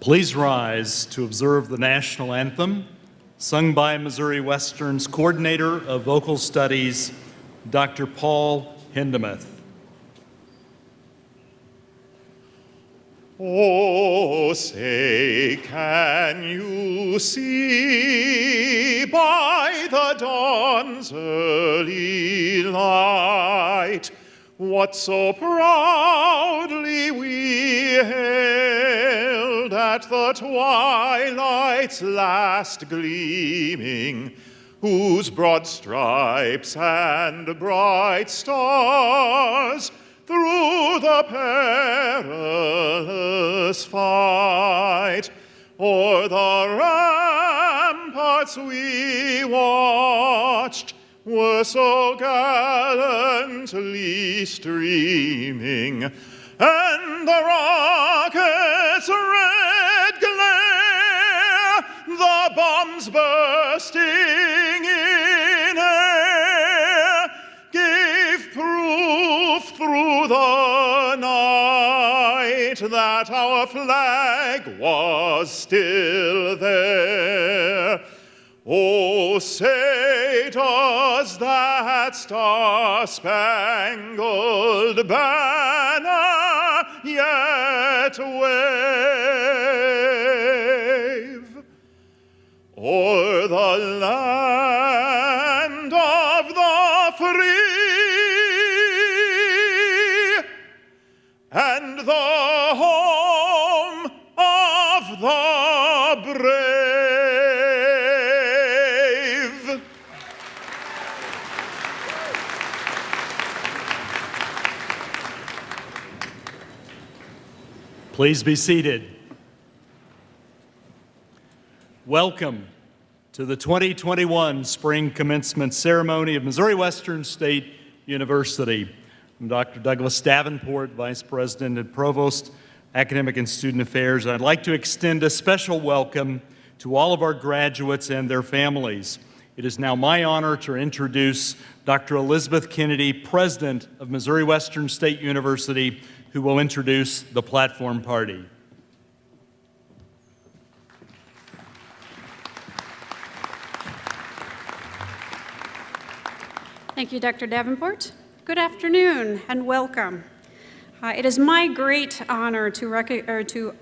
Please rise to observe the national anthem, sung by Missouri Western's Coordinator of Vocal Studies, Dr. Paul Hindemith. Oh, say, can you see by the dawn's early light what so proudly we hailed at the twilight's last gleaming, whose broad stripes and bright stars through the perilous fight o'er the ramparts we watched were so gallantly streaming, and the rocket's red glare, the bombs bursting in air, gave proof through the night that our flag was still there. Oh, say, does that star-spangled banner yet wave o'er the land of the free and the home of the brave? Please be seated. Welcome to the 2021 Spring Commencement Ceremony of Missouri Western State University. I'm Dr. Douglas Davenport, Vice President and Provost, Academic and Student Affairs. I'd like to extend a special welcome to all of our graduates and their families. It is now my honor to introduce Dr. Elizabeth Kennedy, President of Missouri Western State University, who will introduce the platform party. Thank you, Dr. Davenport. Good afternoon and welcome. It is my great honor to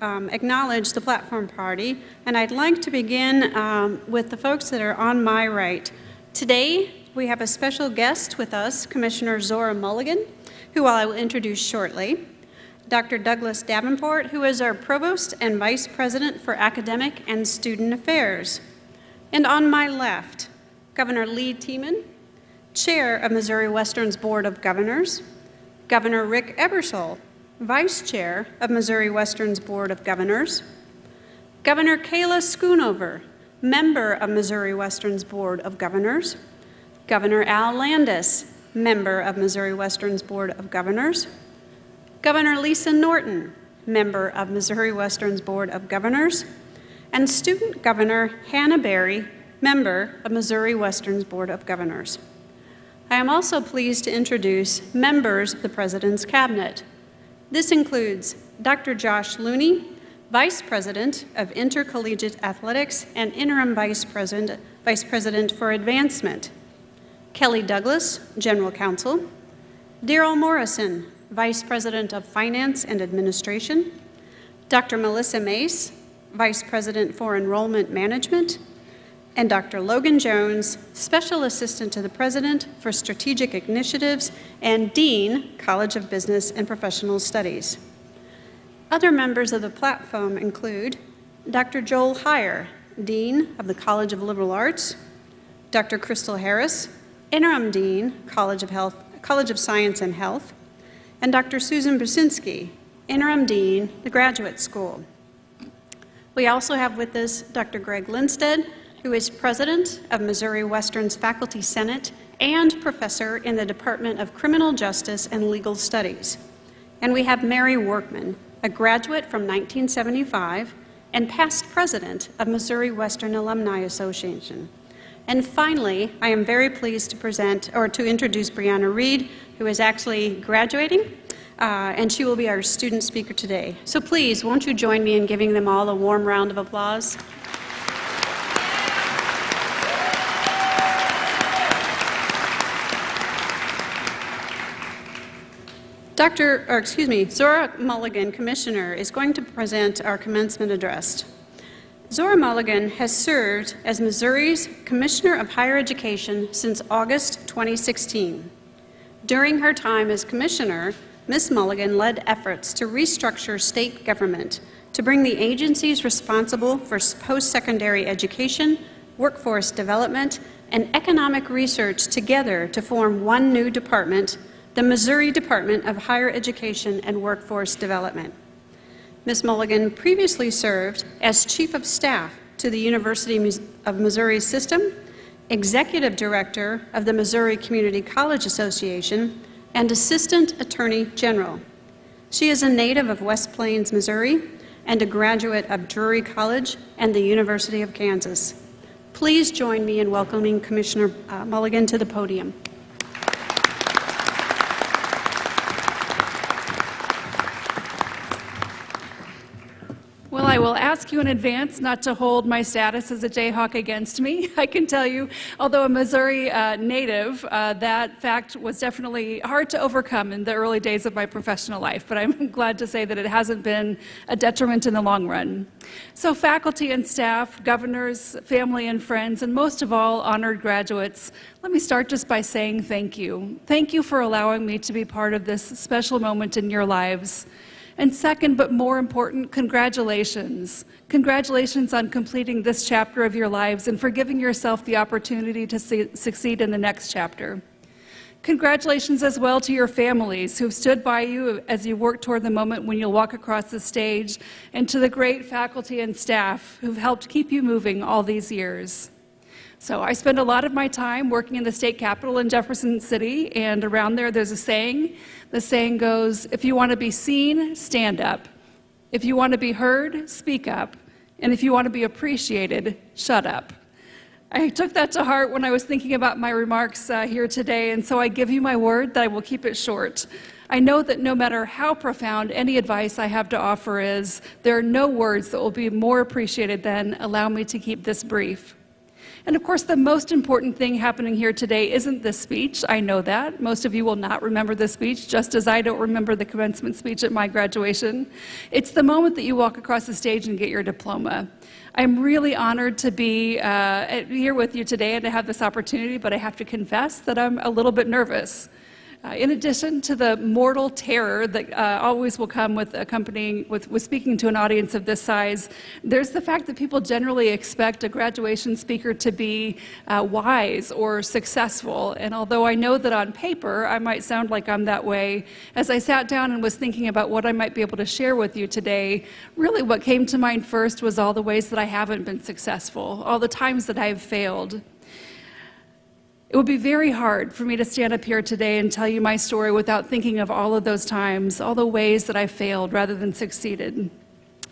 acknowledge the platform party, and I'd like to begin with the folks that are on my right. Today, we have a special guest with us, Commissioner Zora Mulligan, who I will introduce shortly. Dr. Douglas Davenport, who is our Provost and Vice President for Academic and Student Affairs. And on my left, Governor Lee Tiemann, Chair of Missouri Western's Board of Governors, Governor Rick Ebersol, Vice Chair of Missouri Western's Board of Governors, Governor Kayla Schoonover, Member of Missouri Western's Board of Governors, Governor Al Landis, Member of Missouri Western's Board of Governors, Governor Lisa Norton, Member of Missouri Western's Board of Governors, and Student Governor Hannah Berry, Member of Missouri Western's Board of Governors. I am also pleased to introduce members of the President's Cabinet. This includes Dr. Josh Looney, Vice President of Intercollegiate Athletics and Interim Vice President for Advancement. Kelly Douglas, General Counsel. Daryl Morrison, Vice President of Finance and Administration. Dr. Melissa Mace, Vice President for Enrollment Management. And Dr. Logan Jones, Special Assistant to the President for Strategic Initiatives and Dean, College of Business and Professional Studies. Other members of the platform include Dr. Joel Heyer, Dean of the College of Liberal Arts, Dr. Crystal Harris, Interim Dean, College of Science and Health, and Dr. Susan Brzezinski, Interim Dean, the Graduate School. We also have with us Dr. Greg Lindstedt, who is President of Missouri Western's Faculty Senate and Professor in the Department of Criminal Justice and Legal Studies. And we have Mary Workman, a graduate from 1975 and past President of Missouri Western Alumni Association. And finally, I am very pleased to introduce Brianna Reed, who is actually graduating, and she will be our student speaker today. So please, won't you join me in giving them all a warm round of applause? Zora Mulligan, Commissioner, is going to present our commencement address. Zora Mulligan has served as Missouri's Commissioner of Higher Education since August 2016. During her time as Commissioner, Ms. Mulligan led efforts to restructure state government to bring the agencies responsible for post-secondary education, workforce development, and economic research together to form one new department, the Missouri Department of Higher Education and Workforce Development. Ms. Mulligan previously served as Chief of Staff to the University of Missouri System, Executive Director of the Missouri Community College Association, and Assistant Attorney General. She is a native of West Plains, Missouri, and a graduate of Drury College and the University of Kansas. Please join me in welcoming Commissioner Mulligan to the podium. Well, I will ask you in advance not to hold my status as a Jayhawk against me. I can tell you, although a Missouri native, that fact was definitely hard to overcome in the early days of my professional life, but I'm glad to say that it hasn't been a detriment in the long run. So faculty and staff, governors, family and friends, and most of all, honored graduates, let me start just by saying thank you. Thank you for allowing me to be part of this special moment in your lives. And second, but more important, congratulations. Congratulations on completing this chapter of your lives and for giving yourself the opportunity to succeed in the next chapter. Congratulations as well to your families who've stood by you as you work toward the moment when you'll walk across the stage, and to the great faculty and staff who've helped keep you moving all these years. So I spend a lot of my time working in the state capitol in Jefferson City, and around there's a saying. The saying goes, if you want to be seen, stand up. If you want to be heard, speak up. And if you want to be appreciated, shut up. I took that to heart when I was thinking about my remarks here today, and so I give you my word that I will keep it short. I know that no matter how profound any advice I have to offer is, there are no words that will be more appreciated than allow me to keep this brief. And of course, the most important thing happening here today isn't this speech. I know that. Most of you will not remember this speech, just as I don't remember the commencement speech at my graduation. It's the moment that you walk across the stage and get your diploma. I'm really honored to be here with you today and to have this opportunity, but I have to confess that I'm a little bit nervous. In addition to the mortal terror that always will come with accompanying with speaking to an audience of this size, there's the fact that people generally expect a graduation speaker to be wise or successful. And although I know that on paper I might sound like I'm that way, as I sat down and was thinking about what I might be able to share with you today, really what came to mind first was all the ways that I haven't been successful, all the times that I've failed. It would be very hard for me to stand up here today and tell you my story without thinking of all of those times, all the ways that I failed rather than succeeded.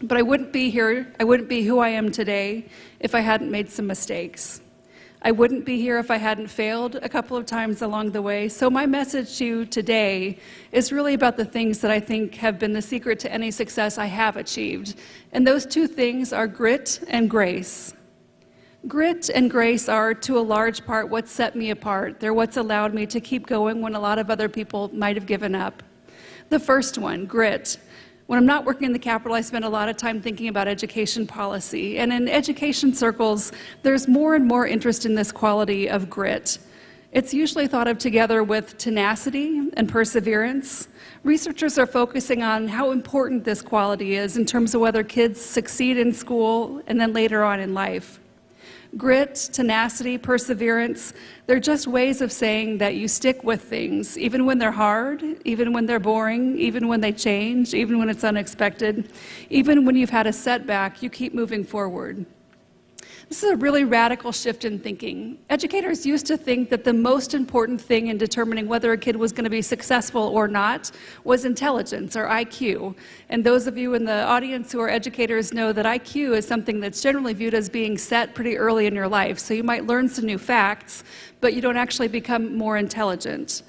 But I wouldn't be here, I wouldn't be who I am today if I hadn't made some mistakes. I wouldn't be here if I hadn't failed a couple of times along the way. So my message to you today is really about the things that I think have been the secret to any success I have achieved. And those two things are grit and grace. Grit and grace are, to a large part, what set me apart. They're what's allowed me to keep going when a lot of other people might have given up. The first one, grit. When I'm not working in the Capitol, I spend a lot of time thinking about education policy. And in education circles, there's more and more interest in this quality of grit. It's usually thought of together with tenacity and perseverance. Researchers are focusing on how important this quality is in terms of whether kids succeed in school and then later on in life. Grit, tenacity, perseverance, they're just ways of saying that you stick with things, even when they're hard, even when they're boring, even when they change, even when it's unexpected, even when you've had a setback, you keep moving forward. This is a really radical shift in thinking. Educators used to think that the most important thing in determining whether a kid was going to be successful or not was intelligence, or IQ. And those of you in the audience who are educators know that IQ is something that's generally viewed as being set pretty early in your life. So you might learn some new facts, but you don't actually become more intelligent.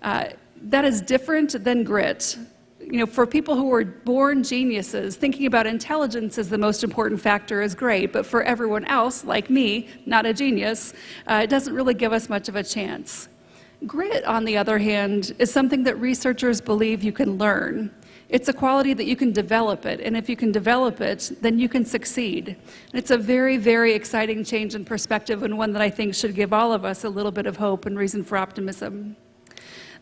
That is different than grit. You know, for people who are born geniuses, thinking about intelligence as the most important factor is great, but for everyone else, like me, not a genius, it doesn't really give us much of a chance. Grit, on the other hand, is something that researchers believe you can learn. It's a quality that you can develop it, and if you can develop it, then you can succeed. And it's a very, very exciting change in perspective, and one that I think should give all of us a little bit of hope and reason for optimism.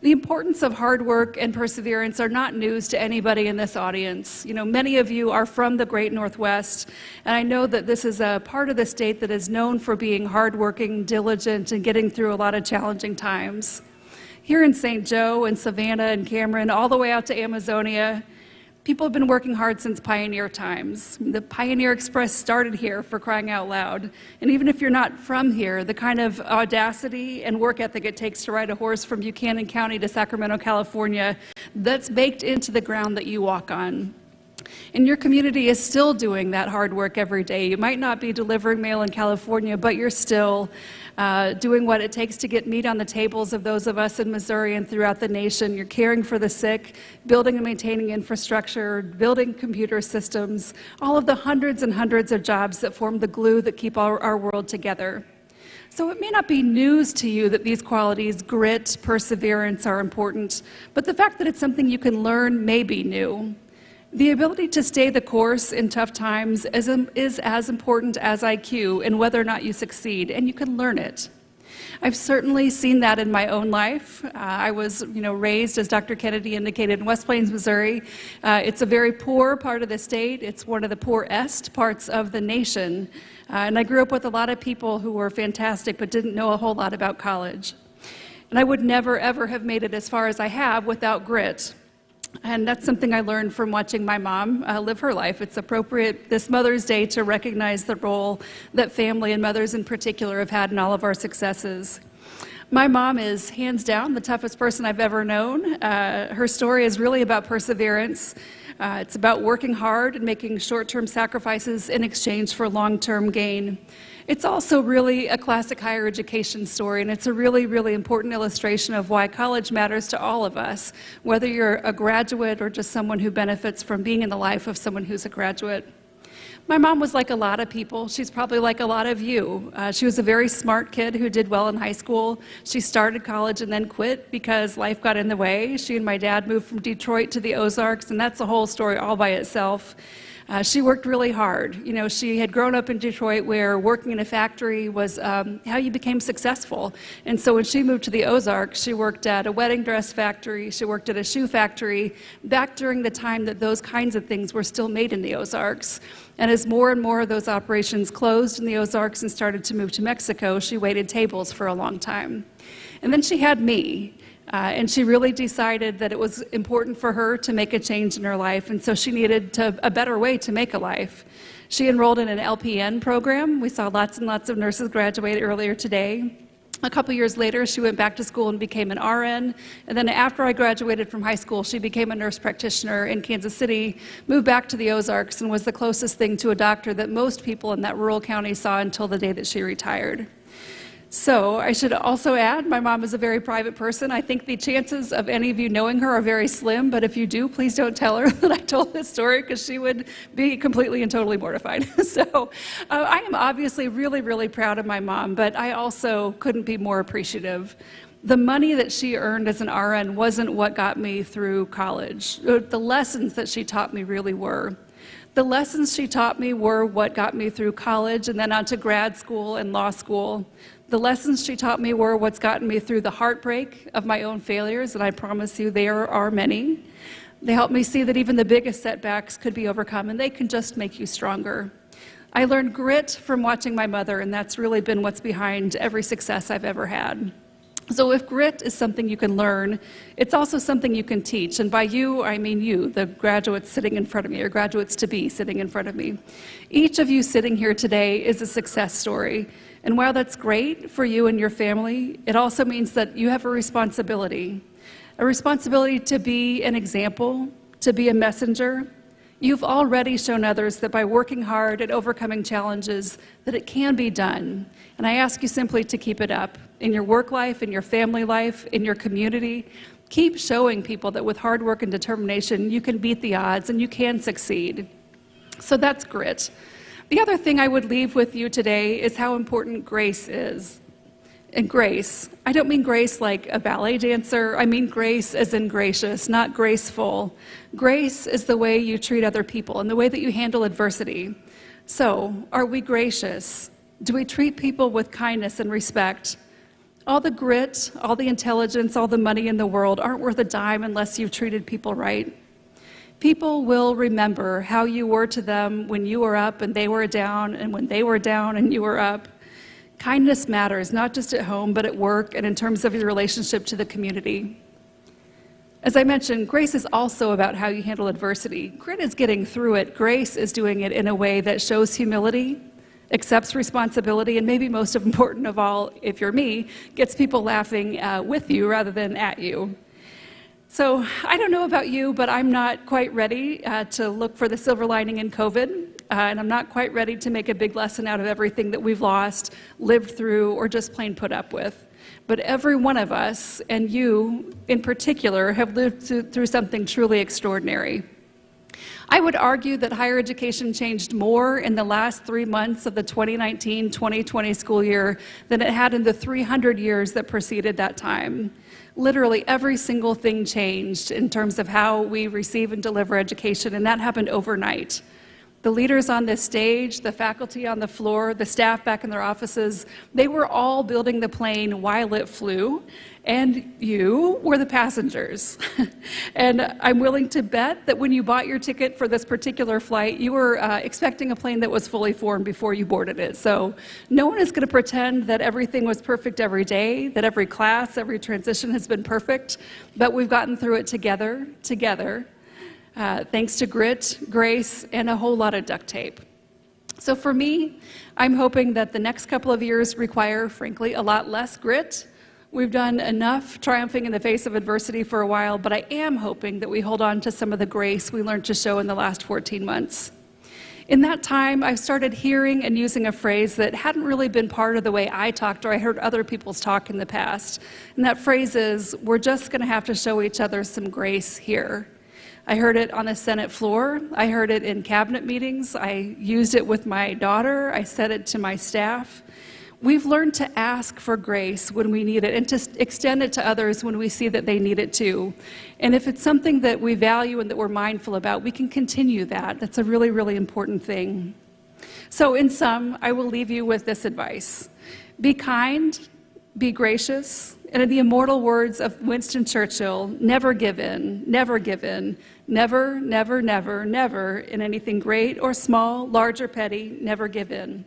The importance of hard work and perseverance are not news to anybody in this audience. You know, many of you are from the Great Northwest, and I know that this is a part of the state that is known for being hardworking, diligent, and getting through a lot of challenging times. Here in St. Joe and Savannah and Cameron, all the way out to Amazonia, people have been working hard since pioneer times. The Pioneer Express started here, for crying out loud. And even if you're not from here, the kind of audacity and work ethic it takes to ride a horse from Buchanan County to Sacramento, California, that's baked into the ground that you walk on. And your community is still doing that hard work every day. You might not be delivering mail in California, but you're still doing what it takes to get meat on the tables of those of us in Missouri and throughout the nation. You're caring for the sick, building and maintaining infrastructure, building computer systems, all of the hundreds and hundreds of jobs that form the glue that keep our world together. So it may not be news to you that these qualities, grit, perseverance, are important, but the fact that it's something you can learn may be new. The ability to stay the course in tough times is as important as IQ in whether or not you succeed, and you can learn it. I've certainly seen that in my own life. I was, raised, as Dr. Kennedy indicated, in West Plains, Missouri. It's a very poor part of the state. It's one of the poorest parts of the nation. And I grew up with a lot of people who were fantastic but didn't know a whole lot about college. And I would never, ever have made it as far as I have without grit. And that's something I learned from watching my mom live her life. It's appropriate this Mother's Day to recognize the role that family and mothers in particular have had in all of our successes. My mom is hands down the toughest person I've ever known. Her story is really about perseverance. It's about working hard and making short-term sacrifices in exchange for long-term gain. It's also really a classic higher education story, and it's a really, really important illustration of why college matters to all of us, whether you're a graduate or just someone who benefits from being in the life of someone who's a graduate. My mom was like a lot of people. She's probably like a lot of you. She was a very smart kid who did well in high school. She started college and then quit because life got in the way. She and my dad moved from Detroit to the Ozarks, and that's a whole story all by itself. She worked really hard. She had grown up in Detroit where working in a factory was how you became successful. And so when she moved to the Ozarks, she worked at a wedding dress factory, she worked at a shoe factory, back during the time that those kinds of things were still made in the Ozarks. And as more and more of those operations closed in the Ozarks and started to move to Mexico, she waited tables for a long time. And then she had me. And she really decided that it was important for her to make a change in her life, and so she needed a better way to make a life. She enrolled in an LPN program. We saw lots and lots of nurses graduate earlier today. A couple years later, she went back to school and became an RN. And then after I graduated from high school, she became a nurse practitioner in Kansas City, moved back to the Ozarks, and was the closest thing to a doctor that most people in that rural county saw until the day that she retired. So I should also add, my mom is a very private person. I think the chances of any of you knowing her are very slim, but if you do, please don't tell her that I told this story because she would be completely and totally mortified. So I am obviously really, really proud of my mom, but I also couldn't be more appreciative. The money that she earned as an RN wasn't what got me through college. The lessons that she taught me really were. The lessons she taught me were what got me through college and then on to grad school and law school. The lessons she taught me were what's gotten me through the heartbreak of my own failures, and I promise you there are many. They helped me see that even the biggest setbacks could be overcome, and they can just make you stronger. I learned grit from watching my mother, and that's really been what's behind every success I've ever had. So if grit is something you can learn, it's also something you can teach. And by you, I mean you, the graduates sitting in front of me, or graduates-to-be sitting in front of me. Each of you sitting here today is a success story. And while that's great for you and your family, it also means that you have a responsibility to be an example, to be a messenger. You've already shown others that by working hard and overcoming challenges, that it can be done. And I ask you simply to keep it up in your work life, in your family life, in your community. Keep showing people that with hard work and determination, you can beat the odds and you can succeed. So that's grit. The other thing I would leave with you today is how important grace is. And grace, I don't mean grace like a ballet dancer. I mean grace as in gracious, not graceful. Grace is the way you treat other people and the way that you handle adversity. So, are we gracious? Do we treat people with kindness and respect? All the grit, all the intelligence, all the money in the world aren't worth a dime unless you've treated people right. People will remember how you were to them when you were up and they were down, and when they were down and you were up. Kindness matters, not just at home, but at work and in terms of your relationship to the community. As I mentioned, grace is also about how you handle adversity. Grit is getting through it. Grace is doing it in a way that shows humility, accepts responsibility, and maybe most important of all, if you're me, gets people laughing with you rather than at you. So I don't know about you, but I'm not quite ready to look for the silver lining in COVID, and I'm not quite ready to make a big lesson out of everything that we've lost, lived through, or just plain put up with. But every one of us, and you in particular, have lived through something truly extraordinary. I would argue that higher education changed more in the last 3 months of the 2019-2020 school year than it had in the 300 years that preceded that time. Literally every single thing changed in terms of how we receive and deliver education, and that happened overnight. The leaders on this stage, the faculty on the floor, the staff back in their offices, they were all building the plane while it flew, and you were the passengers. And I'm willing to bet that when you bought your ticket for this particular flight, you were expecting a plane that was fully formed before you boarded it. So no one is going to pretend that everything was perfect every day, that every class, every transition has been perfect, but we've gotten through it together. Thanks to grit, grace, and a whole lot of duct tape. So for me, I'm hoping that the next couple of years require, frankly, a lot less grit. We've done enough triumphing in the face of adversity for a while, but I am hoping that we hold on to some of the grace we learned to show in the last 14 months. In that time, I've started hearing and using a phrase that hadn't really been part of the way I talked or I heard other people's talk in the past. And that phrase is, we're just going to have to show each other some grace here. I heard it on the Senate floor. I heard it in cabinet meetings. I used it with my daughter. I said it to my staff. We've learned to ask for grace when we need it and to extend it to others when we see that they need it too. And if it's something that we value and that we're mindful about, we can continue that. That's a really, really important thing. So in sum, I will leave you with this advice. Be kind, be gracious, and in the immortal words of Winston Churchill, never give in, never give in, never, never, never, never, in anything great or small, large or petty, never give in.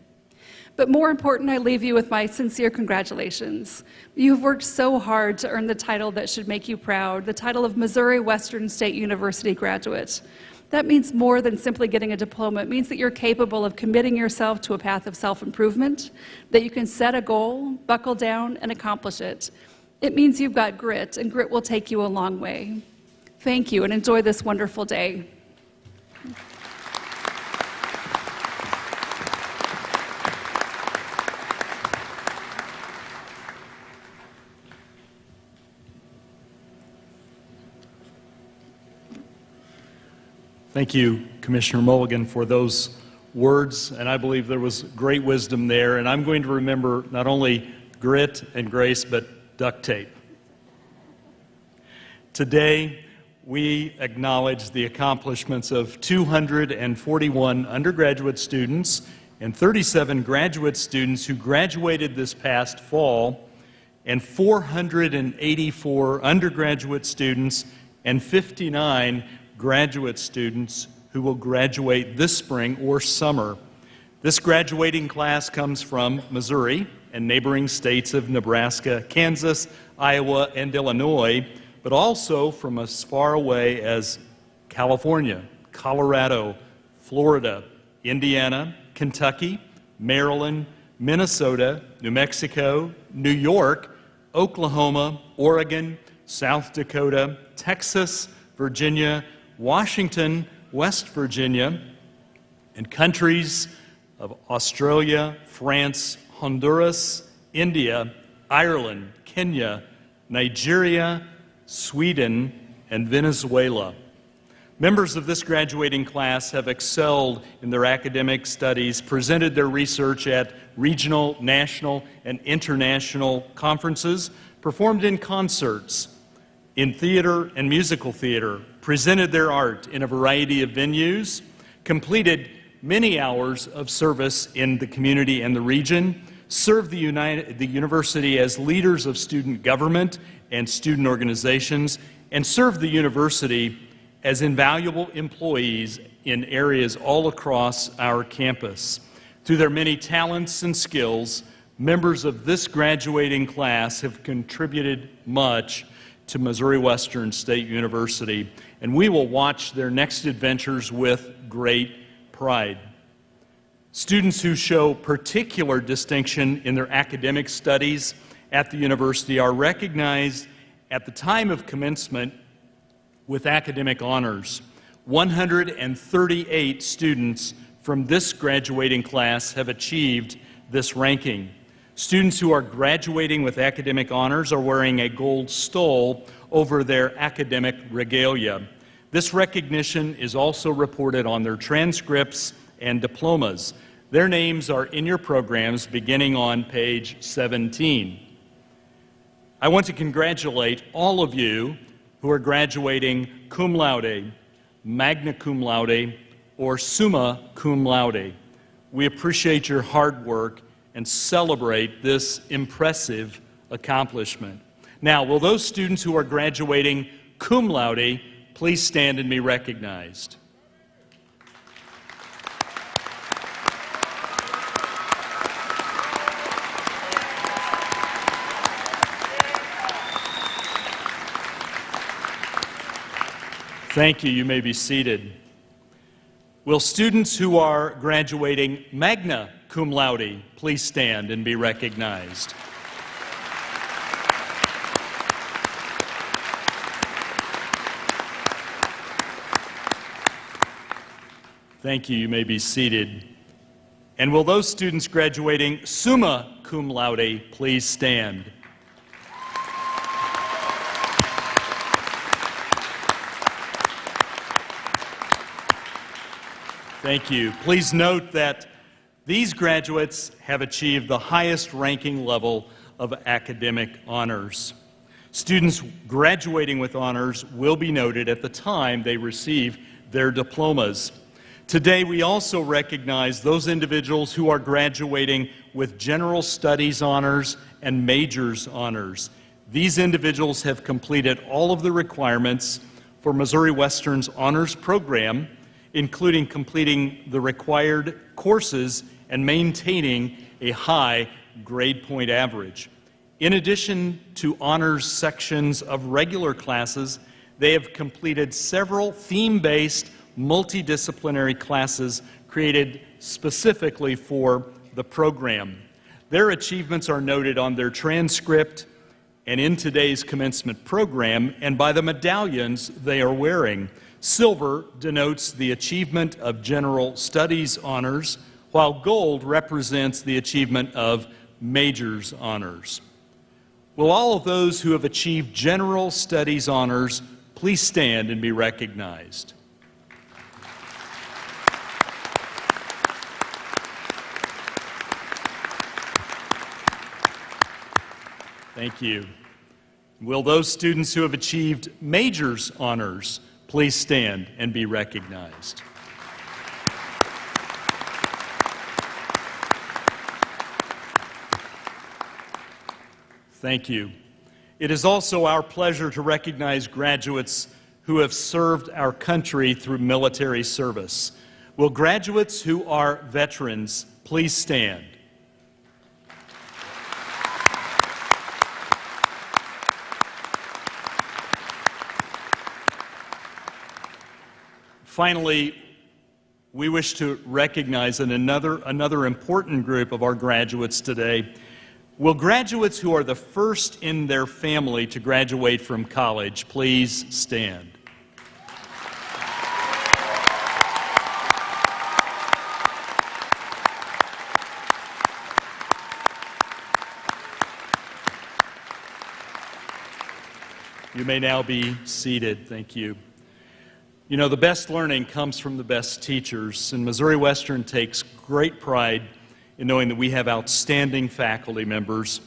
But more important, I leave you with my sincere congratulations. You've worked so hard to earn the title that should make you proud, the title of Missouri Western State University graduate. That means more than simply getting a diploma. It means that you're capable of committing yourself to a path of self-improvement, that you can set a goal, buckle down, and accomplish it. It means you've got grit, and grit will take you a long way. Thank you, and enjoy this wonderful day. Thank you, Commissioner Mulligan, for those words, and I believe there was great wisdom there, and I'm going to remember not only grit and grace, but duct tape. Today, we acknowledge the accomplishments of 241 undergraduate students and 37 graduate students who graduated this past fall, and 484 undergraduate students and 59 graduate students who will graduate this spring or summer. This graduating class comes from Missouri and neighboring states of Nebraska, Kansas, Iowa, and Illinois, but also from as far away as California, Colorado, Florida, Indiana, Kentucky, Maryland, Minnesota, New Mexico, New York, Oklahoma, Oregon, South Dakota, Texas, Virginia, Washington, West Virginia, and countries of Australia, France, Honduras, India, Ireland, Kenya, Nigeria, Sweden, and Venezuela. Members of this graduating class have excelled in their academic studies, presented their research at regional, national, and international conferences, performed in concerts, in theater and musical theater, presented their art in a variety of venues, completed many hours of service in the community and the region, served the university as leaders of student government and student organizations, and served the university as invaluable employees in areas all across our campus. Through their many talents and skills, members of this graduating class have contributed much to Missouri Western State University, and we will watch their next adventures with great pride. Students who show particular distinction in their academic studies at the university are recognized at the time of commencement with academic honors. 138 students from this graduating class have achieved this ranking. Students who are graduating with academic honors are wearing a gold stole over their academic regalia. This recognition is also reported on their transcripts and diplomas. Their names are in your programs beginning on page 17. I want to congratulate all of you who are graduating cum laude, magna cum laude, or summa cum laude. We appreciate your hard work and celebrate this impressive accomplishment. Now, will those students who are graduating cum laude please stand and be recognized? Thank you. You may be seated. Will students who are graduating magna cum laude please stand and be recognized? Thank you. You may be seated. And will those students graduating summa cum laude please stand? Thank you. Please note that these graduates have achieved the highest ranking level of academic honors. Students graduating with honors will be noted at the time they receive their diplomas. Today, we also recognize those individuals who are graduating with general studies honors and majors honors. These individuals have completed all of the requirements for Missouri Western's honors program, including completing the required courses and maintaining a high grade point average. In addition to honors sections of regular classes, they have completed several theme-based multidisciplinary classes created specifically for the program. Their achievements are noted on their transcript and in today's commencement program and by the medallions they are wearing. Silver denotes the achievement of general studies honors, while gold represents the achievement of majors honors. Will all of those who have achieved general studies honors please stand and be recognized? Thank you. Will those students who have achieved majors honors please stand and be recognized? Thank you. It is also our pleasure to recognize graduates who have served our country through military service. Will graduates who are veterans please stand? Finally, we wish to recognize another important group of our graduates today. Will graduates who are the first in their family to graduate from college please stand? You may now be seated. Thank you. You know, the best learning comes from the best teachers, and Missouri Western takes great pride in knowing that we have outstanding faculty members.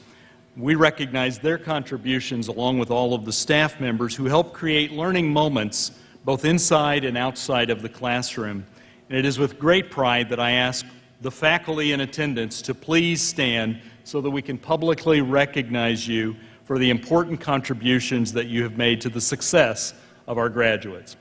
We recognize their contributions along with all of the staff members who help create learning moments both inside and outside of the classroom. And it is with great pride that I ask the faculty in attendance to please stand so that we can publicly recognize you for the important contributions that you have made to the success of our graduates.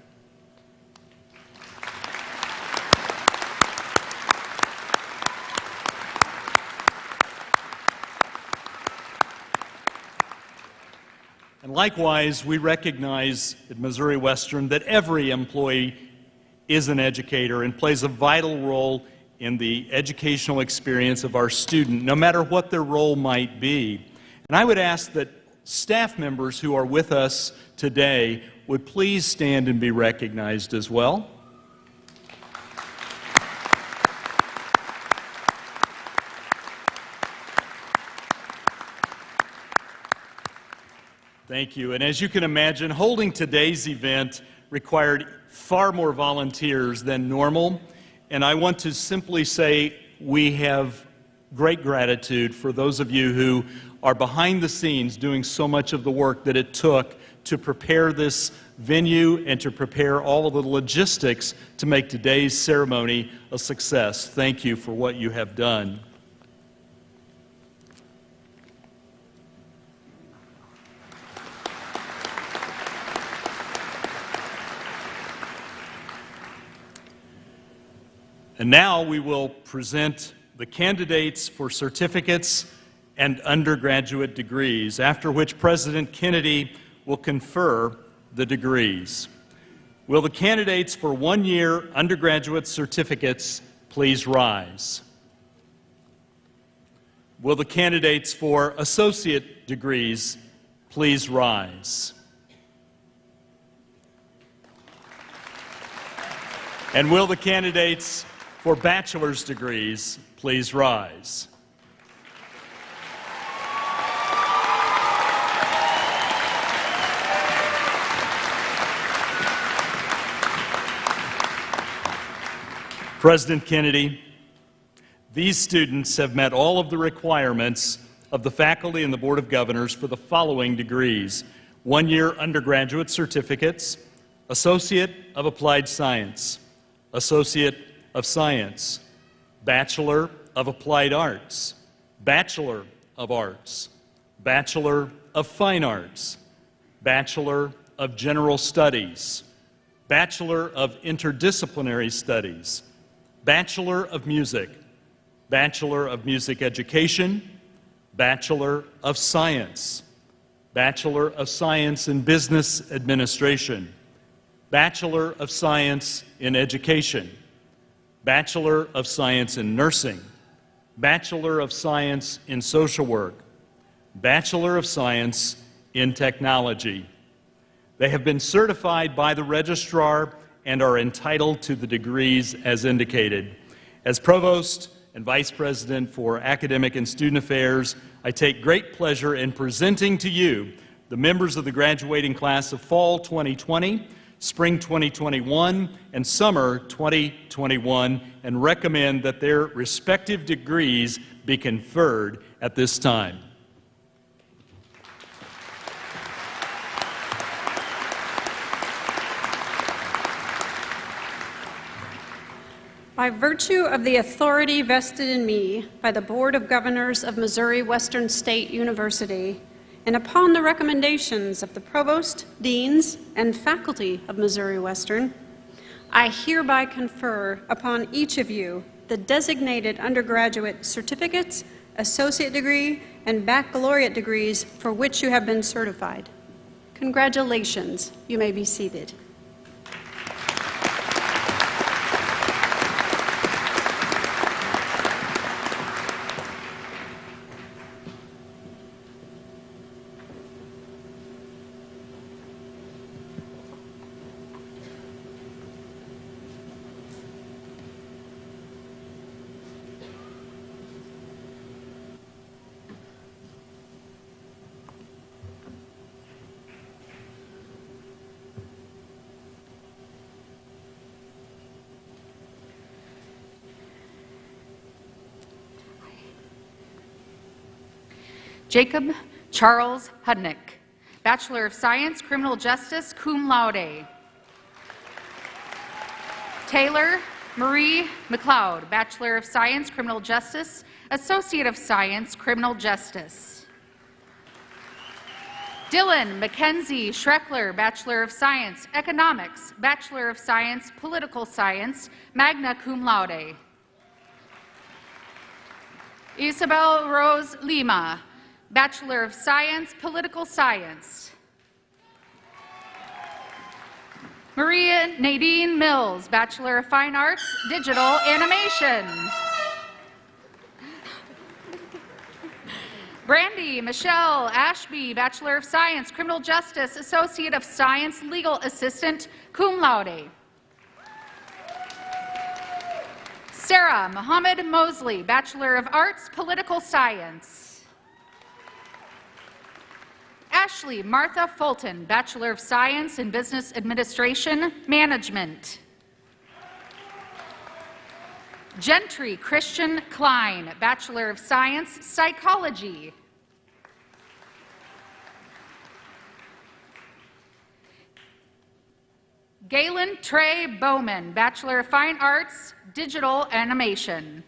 And likewise, we recognize at Missouri Western that every employee is an educator and plays a vital role in the educational experience of our student, no matter what their role might be. And I would ask that staff members who are with us today would please stand and be recognized as well. Thank you. And as you can imagine, holding today's event required far more volunteers than normal. And I want to simply say we have great gratitude for those of you who are behind the scenes doing so much of the work that it took to prepare this venue and to prepare all of the logistics to make today's ceremony a success. Thank you for what you have done. And now we will present the candidates for certificates and undergraduate degrees, after which President Kennedy will confer the degrees. Will the candidates for one-year undergraduate certificates please rise? Will the candidates for associate degrees please rise? And will the candidates for bachelor's degrees please rise? President Kennedy, these students have met all of the requirements of the faculty and the Board of Governors for the following degrees: one-year undergraduate certificates, Associate of Applied Science, Associate of Science, Bachelor of Applied Arts, Bachelor of Arts, Bachelor of Fine Arts, Bachelor of General Studies, Bachelor of Interdisciplinary Studies, Bachelor of Music, Bachelor of Music Education, Bachelor of Science, Bachelor of Science in Business Administration, Bachelor of Science in Education, Bachelor of Science in Nursing, Bachelor of Science in Social Work, Bachelor of Science in Technology. They have been certified by the registrar and are entitled to the degrees as indicated. As Provost and Vice President for Academic and Student Affairs, I take great pleasure in presenting to you the members of the graduating class of Fall 2020, Spring 2021, and Summer 2021, and recommend that their respective degrees be conferred at this time. By virtue of the authority vested in me by the Board of Governors of Missouri Western State University, and upon the recommendations of the Provost, Deans, and faculty of Missouri Western, I hereby confer upon each of you the designated undergraduate certificates, associate degree, and baccalaureate degrees for which you have been certified. Congratulations. You may be seated. Jacob Charles Hudnick, Bachelor of Science, Criminal Justice, cum laude. Taylor Marie McLeod, Bachelor of Science, Criminal Justice, Associate of Science, Criminal Justice. Dylan Mackenzie Schreckler, Bachelor of Science, Economics, Bachelor of Science, Political Science, magna cum laude. Isabel Rose Lima, Bachelor of Science, Political Science. Maria Nadine Mills, Bachelor of Fine Arts, Digital Animation. Brandy Michelle Ashby, Bachelor of Science, Criminal Justice, Associate of Science, Legal Assistant, cum laude. Sarah Mohammed Mosley, Bachelor of Arts, Political Science. Ashley Martha Fulton, Bachelor of Science in Business Administration, Management. Gentry Christian Klein, Bachelor of Science, Psychology. Galen Trey Bowman, Bachelor of Fine Arts, Digital Animation.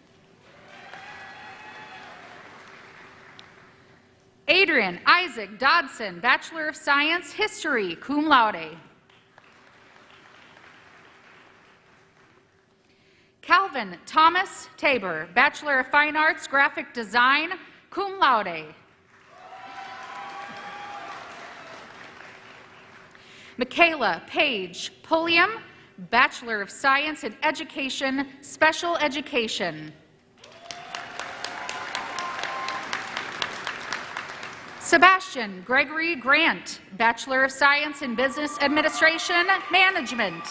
Adrian Isaac Dodson, Bachelor of Science, History, cum laude. Calvin Thomas Tabor, Bachelor of Fine Arts, Graphic Design, cum laude. Michaela Page Pulliam, Bachelor of Science in Education, Special Education. Sebastian Gregory Grant, Bachelor of Science in Business Administration, Management.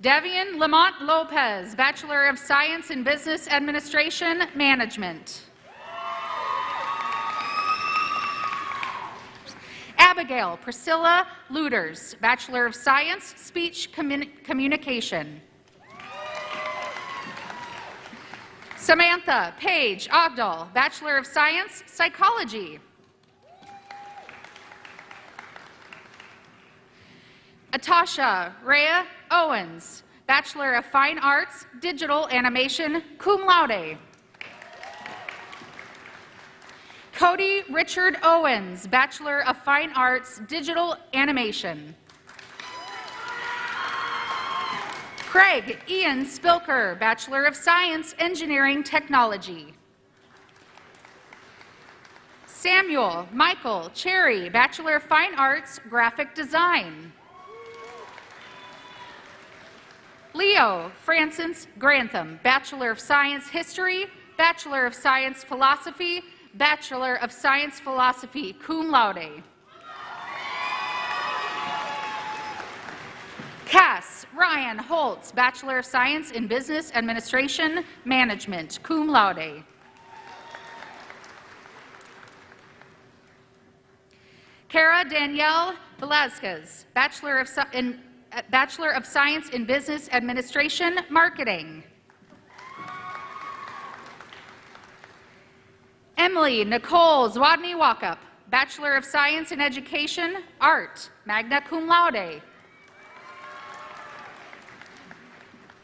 Devian Lamont Lopez, Bachelor of Science in Business Administration, Management. Abigail Priscilla Luders, Bachelor of Science, Speech Communication. Samantha Paige Ogdal, Bachelor of Science, Psychology. Atasha Rhea Owens, Bachelor of Fine Arts, Digital Animation, cum laude. Cody Richard Owens, Bachelor of Fine Arts, Digital Animation. Craig Ian Spilker, Bachelor of Science, Engineering Technology. Samuel Michael Cherry, Bachelor of Fine Arts, Graphic Design. Leo Francis Grantham, Bachelor of Science, History, Bachelor of Science, Philosophy, Bachelor of Science, Philosophy, cum laude. Cass Ryan Holtz, Bachelor of Science in Business Administration, Management, cum laude. Cara Danielle Velazquez, Bachelor of Science in Business Administration, Marketing. Emily Nicole Zwadny Walkup, Bachelor of Science in Education, Art, magna cum laude.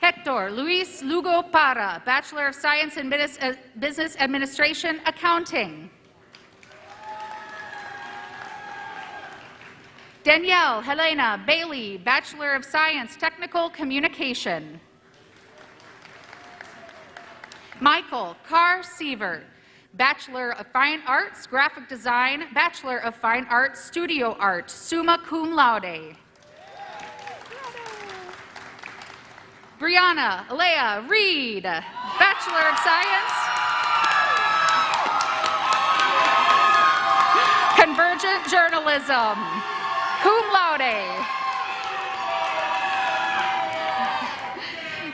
Hector Luis Lugo Parra, Bachelor of Science in Business Administration, Accounting. Danielle Helena Bailey, Bachelor of Science, Technical Communication. Michael Carr Sievert, Bachelor of Fine Arts, Graphic Design, Bachelor of Fine Arts, Studio Art, summa cum laude. Brianna Alea Reed, Bachelor of Science, Convergent Journalism, cum laude.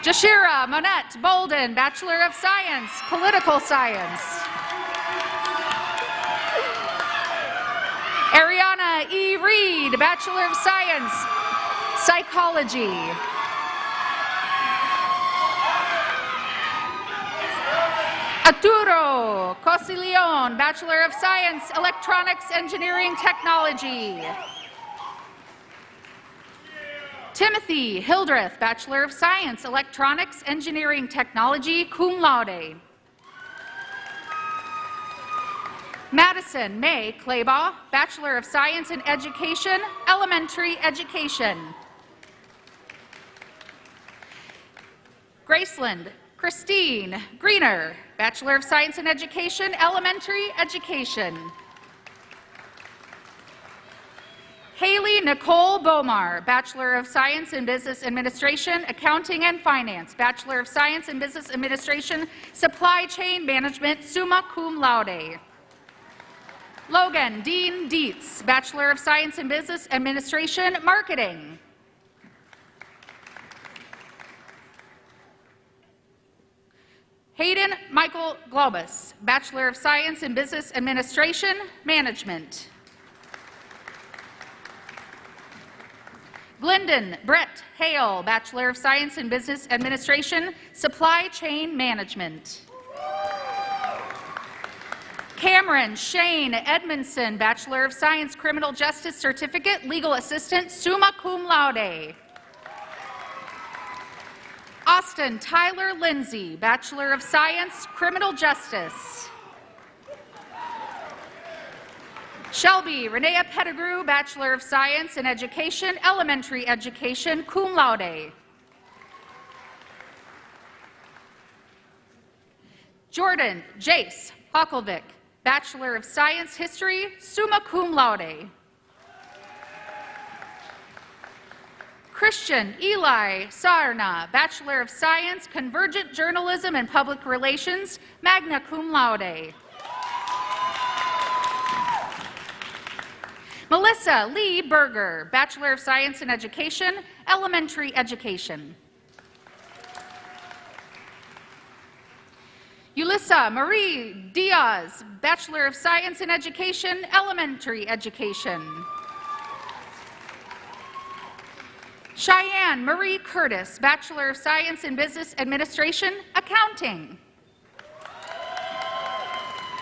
Jashira Monette Bolden, Bachelor of Science, Political Science. Ariana E. Reed, Bachelor of Science, Psychology. Arturo Cosilion, Bachelor of Science, Electronics Engineering Technology. Timothy Hildreth, Bachelor of Science, Electronics Engineering Technology, cum laude. Madison May Claybaugh, Bachelor of Science in Education, Elementary Education. Graceland Christine Greener, Bachelor of Science in Education, Elementary Education. Haley Nicole Bomar, Bachelor of Science in Business Administration, Accounting and Finance, Bachelor of Science in Business Administration, Supply Chain Management, summa cum laude. Logan Dean Dietz, Bachelor of Science in Business Administration, Marketing. Hayden Michael Globus, Bachelor of Science in Business Administration, Management. Glendon Brett Hale, Bachelor of Science in Business Administration, Supply Chain Management. Cameron Shane Edmondson, Bachelor of Science, Criminal Justice Certificate, Legal Assistant, summa cum laude. Austin Tyler Lindsay, Bachelor of Science, Criminal Justice. Shelby Renea Pettigrew, Bachelor of Science in Education, Elementary Education, cum laude. Jordan Jace Hokelvik, Bachelor of Science, History, summa cum laude. Christian Eli Sarna, Bachelor of Science, Convergent Journalism and Public Relations, magna cum laude. Melissa Lee Berger, Bachelor of Science in Education, Elementary Education. Ulissa Marie Diaz, Bachelor of Science in Education, Elementary Education. Cheyenne Marie Curtis, Bachelor of Science in Business Administration, Accounting.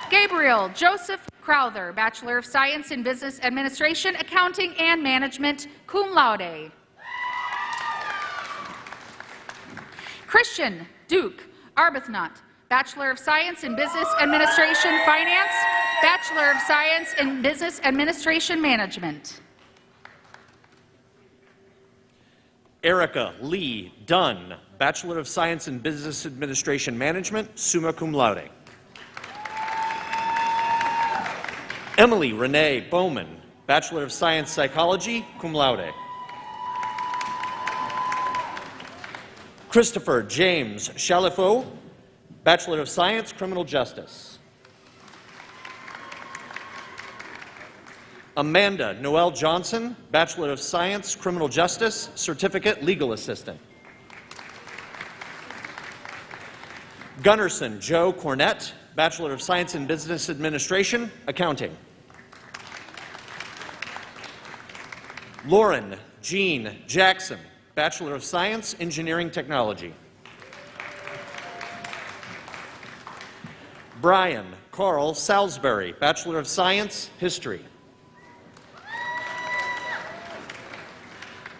Gabriel Joseph Crowther, Bachelor of Science in Business Administration, Accounting and Management, cum laude. Christian Duke Arbuthnot, Bachelor of Science in Business Administration, Finance, Bachelor of Science in Business Administration Management. Erica Lee Dunn, Bachelor of Science in Business Administration Management, summa cum laude. Emily Renee Bowman, Bachelor of Science Psychology, cum laude. Christopher James Chalifo, Bachelor of Science, Criminal Justice. Amanda Noel Johnson, Bachelor of Science, Criminal Justice, Certificate, Legal Assistant. Gunnarsson Joe Cornett, Bachelor of Science in Business Administration, Accounting. Lauren Jean Jackson, Bachelor of Science, Engineering Technology. Brian Carl Salisbury, Bachelor of Science, History.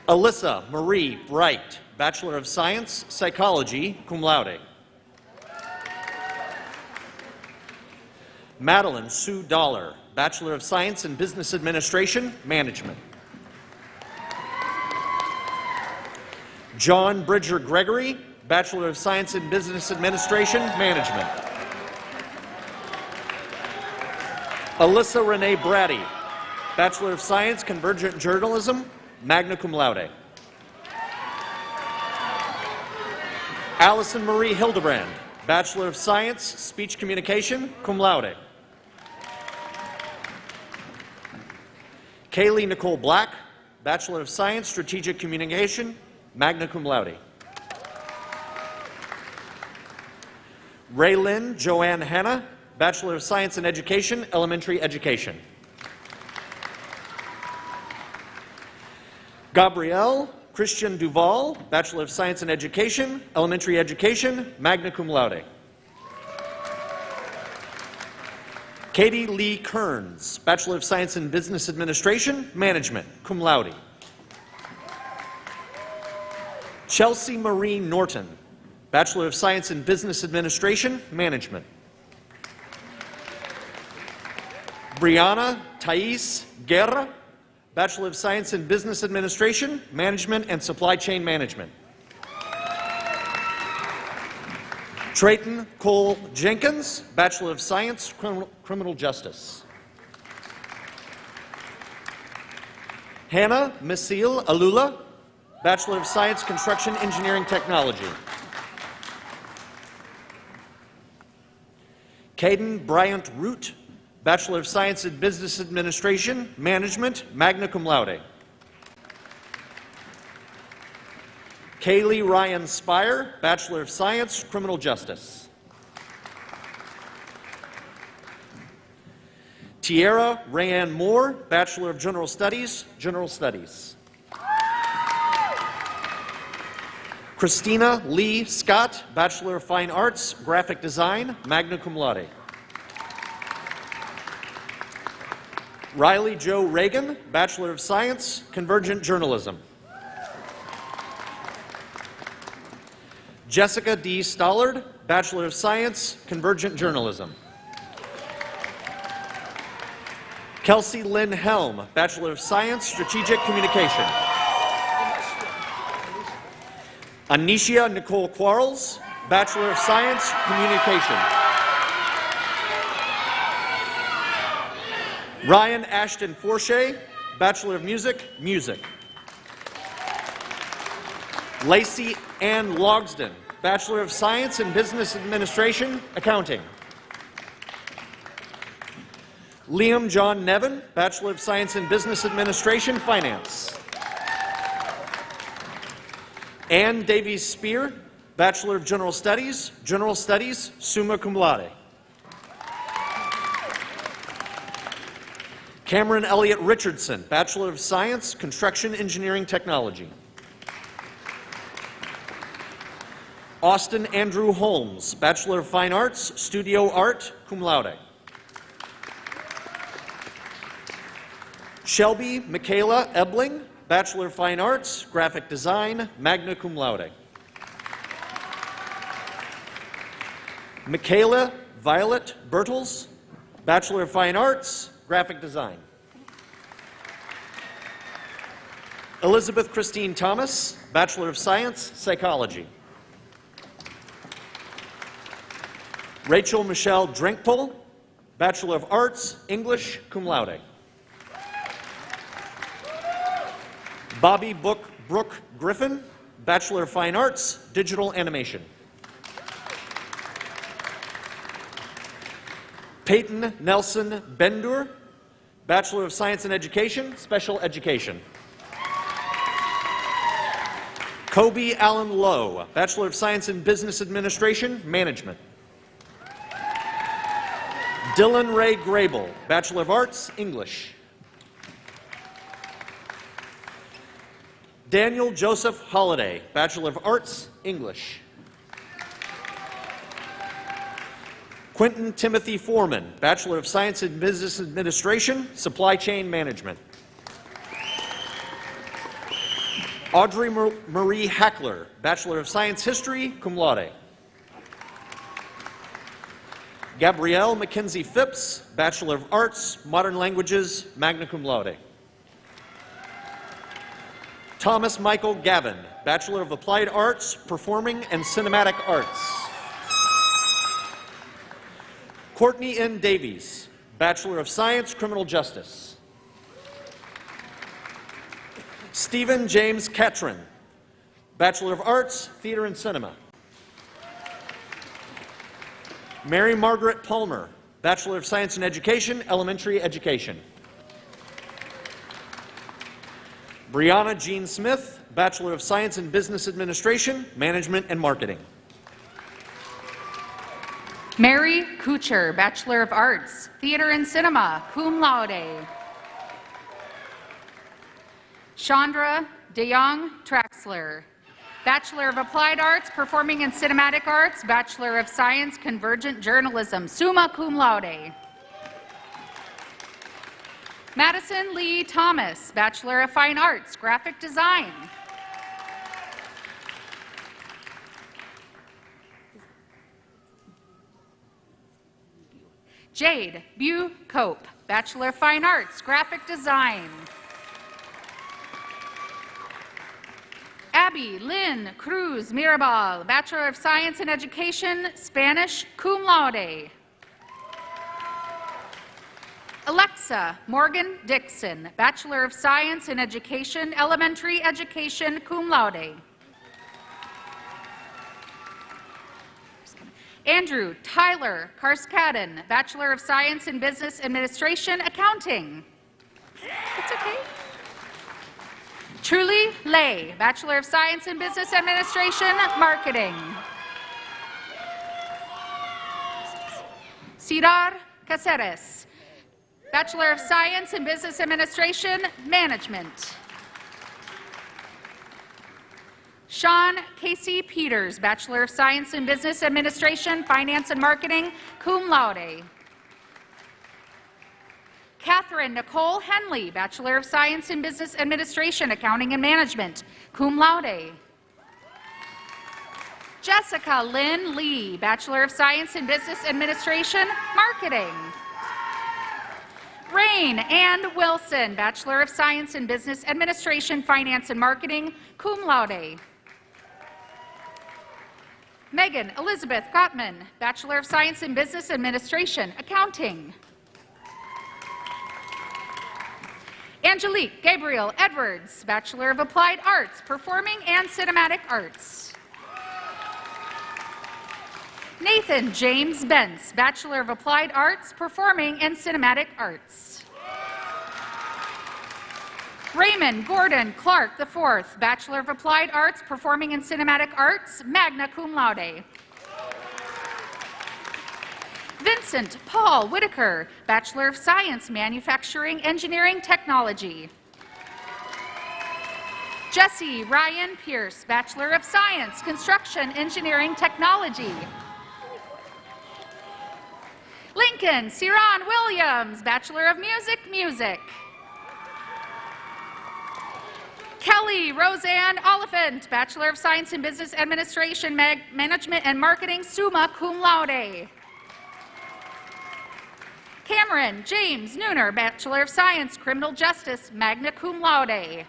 Alyssa Marie Bright, Bachelor of Science, Psychology, cum laude. Madeline Sue Dollar, Bachelor of Science in Business Administration, Management. John Bridger Gregory, Bachelor of Science in Business Administration, Management. Alyssa Renee Brady, Bachelor of Science, Convergent Journalism, magna cum laude. Allison Marie Hildebrand, Bachelor of Science, Speech Communication, cum laude. Kaylee Nicole Black, Bachelor of Science, Strategic Communication, magna cum laude. Raylyn Joanne Hanna, Bachelor of Science in Education, Elementary Education. Gabrielle Christian Duval, Bachelor of Science in Education, Elementary Education, magna cum laude. Katie Lee Kearns, Bachelor of Science in Business Administration, Management, cum laude. Chelsea Marie Norton, Bachelor of Science in Business Administration, Management. Brianna Thais Guerra, Bachelor of Science in Business Administration, Management and Supply Chain Management. Trayton Cole Jenkins, Bachelor of Science, Criminal Justice. Hannah Masil Alula, Bachelor of Science, Construction Engineering Technology. Caden Bryant Root, Bachelor of Science in Business Administration, Management, magna cum laude. Kaylee Ryan Spire, Bachelor of Science, Criminal Justice. Tiara Rayanne Moore, Bachelor of General Studies, General Studies. Christina Lee Scott, Bachelor of Fine Arts, Graphic Design, magna cum laude. Riley Joe Reagan, Bachelor of Science, Convergent Journalism. Jessica D. Stollard, Bachelor of Science, Convergent Journalism. Kelsey Lynn Helm, Bachelor of Science, Strategic Communication. Anisha Nicole Quarles, Bachelor of Science, Communication. Ryan Ashton Forshey, Bachelor of Music, Music. Lacey Ann Logsden, Bachelor of Science in Business Administration, Accounting. Liam John Nevin, Bachelor of Science in Business Administration, Finance. Ann Davies Spear, Bachelor of General Studies, summa cum laude. Cameron Elliott Richardson, Bachelor of Science, Construction Engineering Technology. Austin Andrew Holmes, Bachelor of Fine Arts, Studio Art, cum laude. Shelby Michaela Ebling, Bachelor of Fine Arts, Graphic Design, magna cum laude. Michaela Violet Bertels, Bachelor of Fine Arts, Graphic Design. Elizabeth Christine Thomas, Bachelor of Science, Psychology. Rachel Michelle Drinkpole, Bachelor of Arts, English, cum laude. Bobby Brooke Griffin, Bachelor of Fine Arts, Digital Animation. Peyton Nelson Bendur, Bachelor of Science in Education, Special Education. Kobe Allen Lowe, Bachelor of Science in Business Administration, Management. Dylan Ray Grable, Bachelor of Arts, English. Daniel Joseph Holliday, Bachelor of Arts, English. Quentin Timothy Foreman, Bachelor of Science in Business Administration, Supply Chain Management. Audrey Marie Hackler, Bachelor of Science, History, cum laude. Gabrielle Mackenzie Phipps, Bachelor of Arts, Modern Languages, magna cum laude. Thomas Michael Gavin, Bachelor of Applied Arts, Performing and Cinematic Arts. Courtney N. Davies, Bachelor of Science, Criminal Justice. Stephen James Catron, Bachelor of Arts, Theater and Cinema. Mary Margaret Palmer, Bachelor of Science in Education, Elementary Education. Brianna Jean Smith, Bachelor of Science in Business Administration, Management and Marketing. Mary Kucher, Bachelor of Arts, Theater and Cinema, cum laude. Chandra DeYoung Traxler, Bachelor of Applied Arts, Performing and Cinematic Arts, Bachelor of Science, Convergent Journalism, summa cum laude. Madison Lee Thomas, Bachelor of Fine Arts, Graphic Design. Jade Bu Cope, Bachelor of Fine Arts, Graphic Design. Abby Lynn Cruz Mirabal, Bachelor of Science in Education, Spanish, cum laude. Alexa Morgan Dixon, Bachelor of Science in Education, Elementary Education, cum laude. Andrew Tyler Karskadden, Bachelor of Science in Business Administration, Accounting. It's okay. Truly Lay, Bachelor of Science in Business Administration, Marketing. Cedar Caceres, Bachelor of Science in Business Administration, Management. Sean Casey Peters, Bachelor of Science in Business Administration, Finance and Marketing, cum laude. Catherine Nicole Henley, Bachelor of Science in Business Administration, Accounting and Management, cum laude. Jessica Lynn Lee, Bachelor of Science in Business Administration, Marketing. Rain Ann Wilson, Bachelor of Science in Business Administration, Finance and Marketing, cum laude. Megan Elizabeth Gottman, Bachelor of Science in Business Administration, Accounting. Angelique Gabriel Edwards, Bachelor of Applied Arts, Performing and Cinematic Arts. Nathan James Bentz, Bachelor of Applied Arts, Performing and Cinematic Arts. Raymond Gordon Clark IV, Bachelor of Applied Arts, Performing and Cinematic Arts, magna cum laude. Vincent Paul Whitaker, Bachelor of Science, Manufacturing, Engineering, Technology. Jesse Ryan Pierce, Bachelor of Science, Construction, Engineering, Technology. Lincoln Ciron Williams, Bachelor of Music. Kelly Roseanne Oliphant, Bachelor of Science in Business Administration, Management and Marketing, summa cum laude. Cameron James Nooner, Bachelor of Science, Criminal Justice, magna cum laude.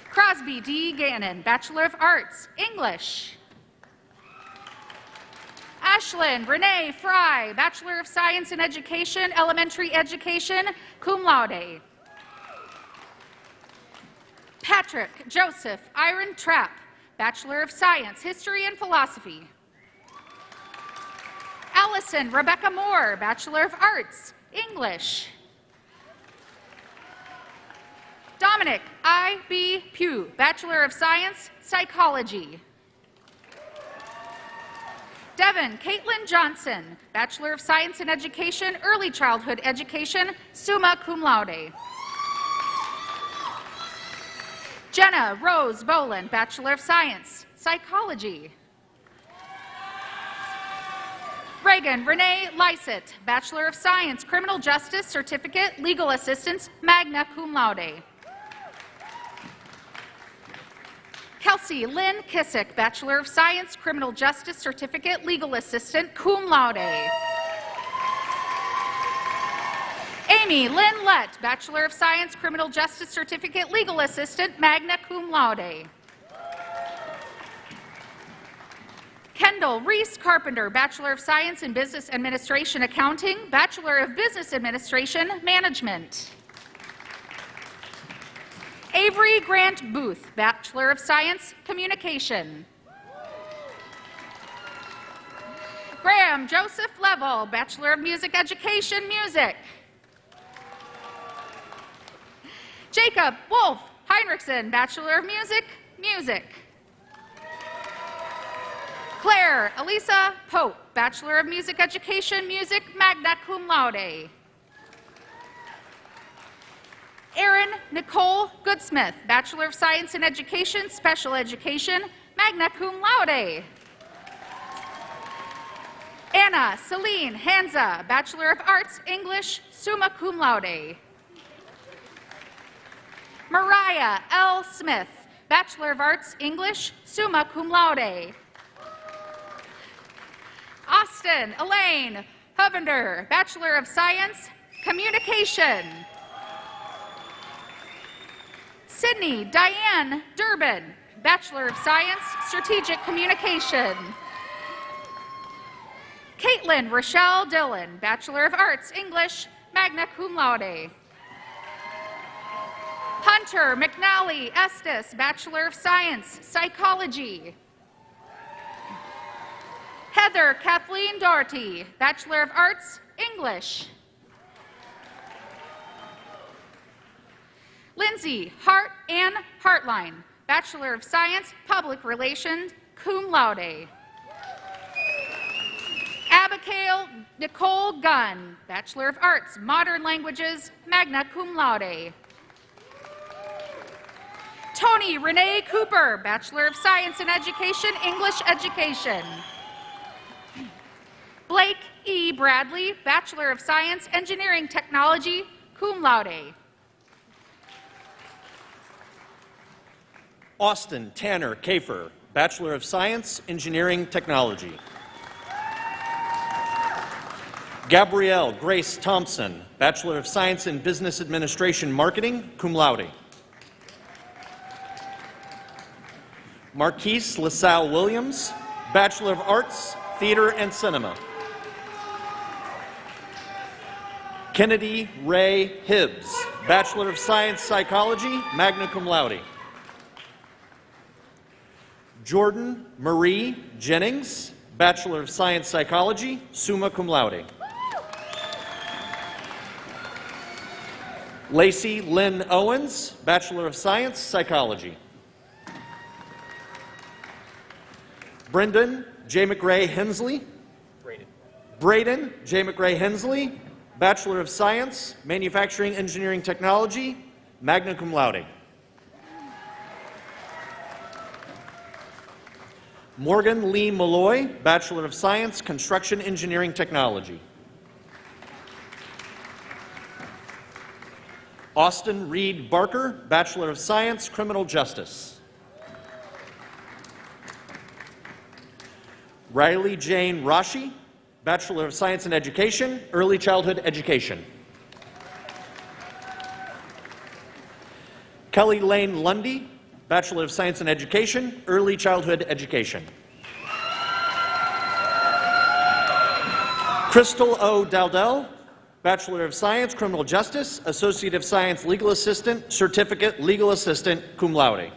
Crosby D. Gannon, Bachelor of Arts, English. Ashlyn Renee Fry, Bachelor of Science in Education, Elementary Education, cum laude. Patrick Joseph Iron Trapp, Bachelor of Science, History and Philosophy. Allison Rebecca Moore, Bachelor of Arts, English. Dominic I.B. Pugh, Bachelor of Science, Psychology. Devin Caitlin Johnson, Bachelor of Science in Education, Early Childhood Education, summa cum laude. Jenna Rose Boland, Bachelor of Science, Psychology. Reagan Renee Lysett, Bachelor of Science, Criminal Justice, Certificate, Legal Assistance, magna cum laude. Kelsey Lynn Kissick, Bachelor of Science, Criminal Justice Certificate, Legal Assistant, cum laude. Amy Lynn Lett, Bachelor of Science, Criminal Justice Certificate, Legal Assistant, magna cum laude. Kendall Reese Carpenter, Bachelor of Science in Business Administration Accounting, Bachelor of Business Administration Management. Avery Grant Booth, Bachelor of Science Communication. Graham Joseph Level, Bachelor of Music Education Music. Jacob Wolf Heinrichsen, Bachelor of Music Music. Claire Elisa Pope, Bachelor of Music Education, Music, magna cum laude. Erin Nicole Goodsmith, Bachelor of Science in Education, Special Education, magna cum laude. Anna Celine Hanza, Bachelor of Arts, English, summa cum laude. Mariah L. Smith, Bachelor of Arts, English, summa cum laude. Austin Elaine Hovender, Bachelor of Science, Communication. Sydney Diane Durbin, Bachelor of Science, Strategic Communication. Caitlin Rochelle Dillon, Bachelor of Arts, English, magna cum laude. Hunter McNally Estes, Bachelor of Science, Psychology. Heather Kathleen Doherty, Bachelor of Arts, English. Lindsay Hart Ann Hartline, Bachelor of Science, Public Relations, cum laude. Abigail Nicole Gunn, Bachelor of Arts, Modern Languages, magna cum laude. Tony Renee Cooper, Bachelor of Science in Education, English Education. Blake E. Bradley, Bachelor of Science, Engineering Technology, cum laude. Austin Tanner Kafer, Bachelor of Science, Engineering Technology. Gabrielle Grace Thompson, Bachelor of Science in Business Administration Marketing, cum laude. Marquise LaSalle Williams, Bachelor of Arts, Theater and Cinema. Kennedy Ray Hibbs, Bachelor of Science Psychology, magna cum laude. Jordan Marie Jennings, Bachelor of Science Psychology, summa cum laude. Lacey Lynn Owens, Bachelor of Science Psychology. Brendan J. McRae Hensley. Braden J. McRae Hensley, Bachelor of Science, Manufacturing Engineering Technology, magna cum laude. Morgan Lee Malloy, Bachelor of Science, Construction Engineering Technology. Austin Reed Barker, Bachelor of Science, Criminal Justice. Riley Jane Rashi, Bachelor of Science in Education, Early Childhood Education. Kelly Lane Lundy, Bachelor of Science in Education, Early Childhood Education. Crystal O. Dowdell, Bachelor of Science, Criminal Justice, Associate of Science, Legal Assistant, Certificate, Legal Assistant, cum laude.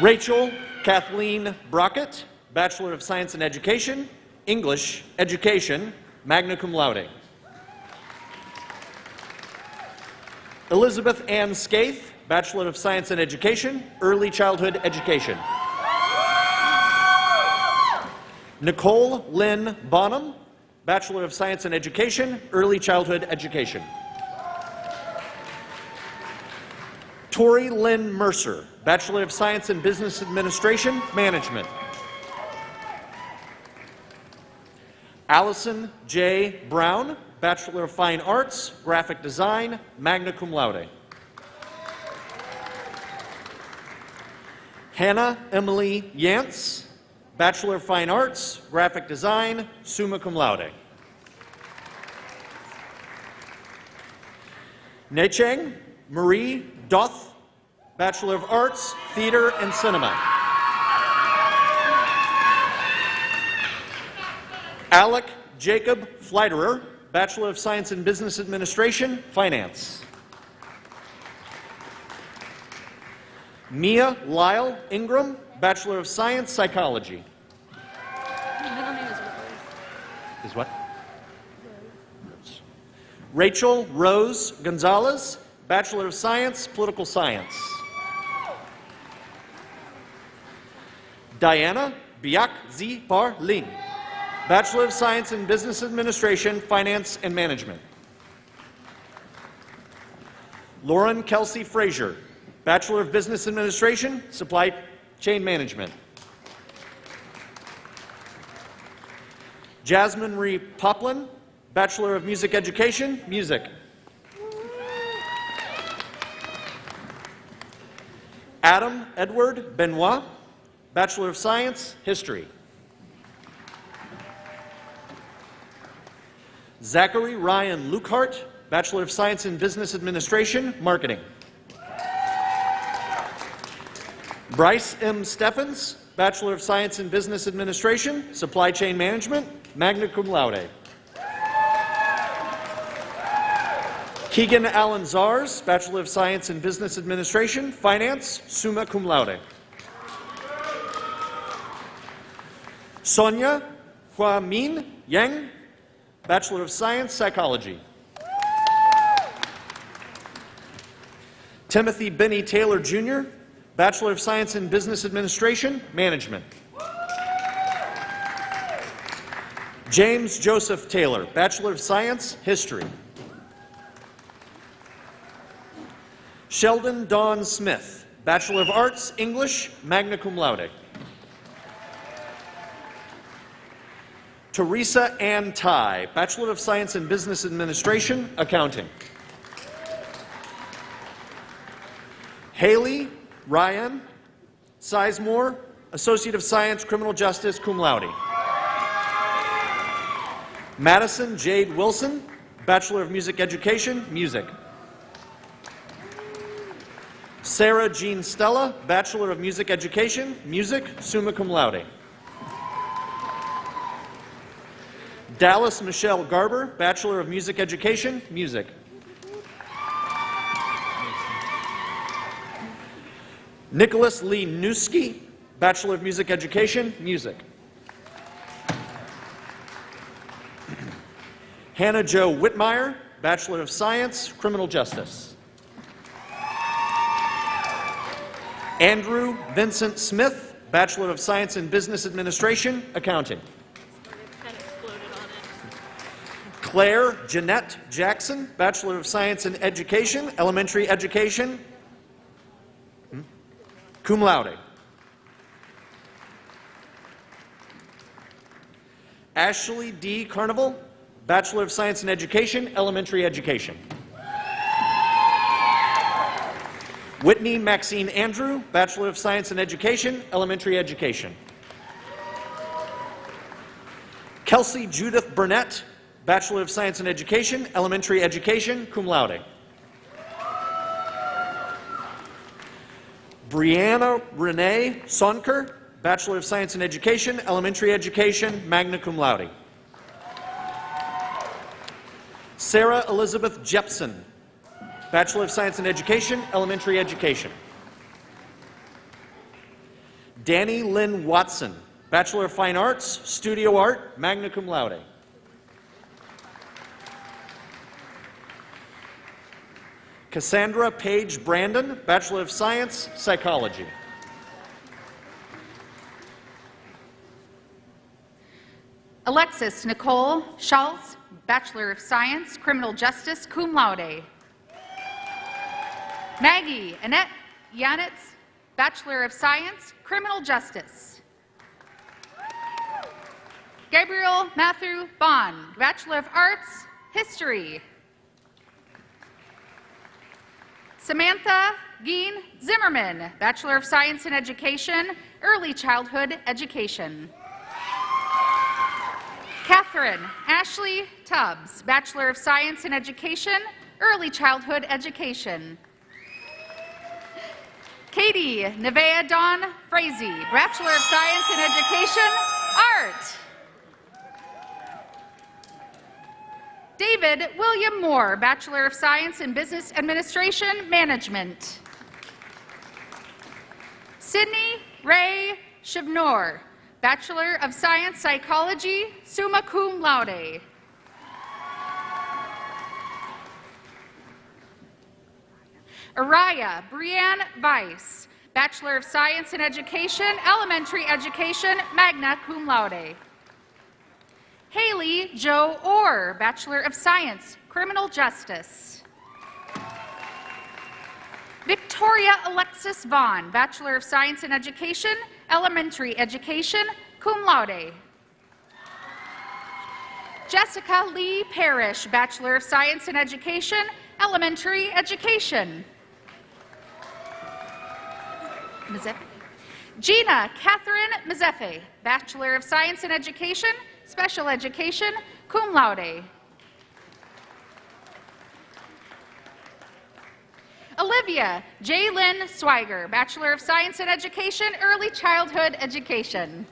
Rachel Kathleen Brockett, Bachelor of Science in Education, English Education, magna cum laude. Elizabeth Ann Skaith, Bachelor of Science in Education, Early Childhood Education. Nicole Lynn Bonham, Bachelor of Science in Education, Early Childhood Education. Tori Lynn Mercer, Bachelor of Science in Business Administration, Management. Allison J. Brown, Bachelor of Fine Arts, Graphic Design, magna cum laude. Hannah Emily Yance, Bachelor of Fine Arts, Graphic Design, summa cum laude. Necheng Marie Doth, Bachelor of Arts, Theater and Cinema. Alec Jacob Fleiterer, Bachelor of Science in Business Administration, Finance. Mia Lyle Ingram, Bachelor of Science, Psychology. Is what? Rachel Rose Gonzalez, Bachelor of Science, Political Science. Diana Biak Z Par Lin, Bachelor of Science in Business Administration, Finance and Management. Lauren Kelsey Frazier, Bachelor of Business Administration, Supply Chain Management. Jasmine Marie Poplin, Bachelor of Music Education, Music. Adam Edward Benoit, Bachelor of Science, History. Zachary Ryan Lukehart, Bachelor of Science in Business Administration, Marketing. Bryce M. Steffens, Bachelor of Science in Business Administration, Supply Chain Management, magna cum laude. Keegan Allen Zars, Bachelor of Science in Business Administration, Finance, summa cum laude. Sonia Hua Min Yang, Bachelor of Science, Psychology. Timothy Benny Taylor Jr., Bachelor of Science in Business Administration, Management. James Joseph Taylor, Bachelor of Science, History. Sheldon Dawn Smith, Bachelor of Arts, English, magna cum laude. Teresa Ann Ty, Bachelor of Science in Business Administration, Accounting. Haley Ryan Sizemore, Associate of Science, Criminal Justice, cum laude. Madison Jade Wilson, Bachelor of Music Education, Music. Sarah Jean Stella, Bachelor of Music Education, Music, summa cum laude. Dallas Michelle Garber, Bachelor of Music Education, Music. Nicholas Lee Newski, Bachelor of Music Education, Music. Hannah Jo Whitmire, Bachelor of Science, Criminal Justice. Andrew Vincent Smith, Bachelor of Science in Business Administration, Accounting. Claire Jeanette Jackson, Bachelor of Science in Education, Elementary Education, cum laude. Ashley D. Carnival, Bachelor of Science in Education, Elementary Education. Whitney Maxine Andrew, Bachelor of Science in Education, Elementary Education. Kelsey Judith Burnett, Bachelor of Science in Education, Elementary Education, cum laude. Brianna Renee Sonker, Bachelor of Science in Education, Elementary Education, magna cum laude. Sarah Elizabeth Jepson, Bachelor of Science in Education, Elementary Education. Danny Lynn Watson, Bachelor of Fine Arts, Studio Art, magna cum laude. Cassandra Page Brandon, Bachelor of Science, Psychology. Alexis Nicole Schultz, Bachelor of Science, Criminal Justice, cum laude. Maggie Annette Yanitz, Bachelor of Science, Criminal Justice. Gabriel Matthew Bond, Bachelor of Arts, History. Samantha Geen Zimmerman, Bachelor of Science in Education, Early Childhood Education. Catherine Ashley Tubbs, Bachelor of Science in Education, Early Childhood Education. Katie Nevea Dawn Frazee, Bachelor of Science in Education, Art. David William Moore, Bachelor of Science in Business Administration, Management. Sydney Ray Shivnor, Bachelor of Science Psychology, summa cum laude. Araya Brianne Weiss, Bachelor of Science in Education, Elementary Education, magna cum laude. Haley Joe Orr, Bachelor of Science, Criminal Justice. Victoria Alexis Vaughn, Bachelor of Science in Education, Elementary Education, cum laude. Jessica Lee Parrish, Bachelor of Science in Education, Elementary Education. Gina Catherine Mazefe, Bachelor of Science in Education, Special Education, cum laude. Olivia J. Lynn Swiger, Bachelor of Science in Education, Early Childhood Education.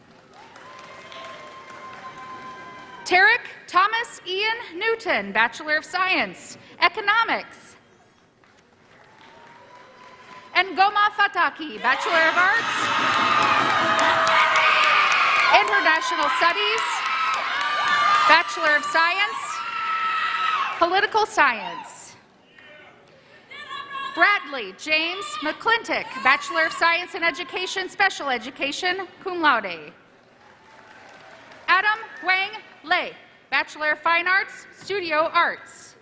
Tarek Thomas Ian Newton, Bachelor of Science, Economics. And Goma Fataki, Bachelor of Arts, International Studies, Bachelor of Science, Political Science. Bradley James McClintock, Bachelor of Science in Education, Special Education, cum laude. Adam Wang Lei, Bachelor of Fine Arts, Studio Arts.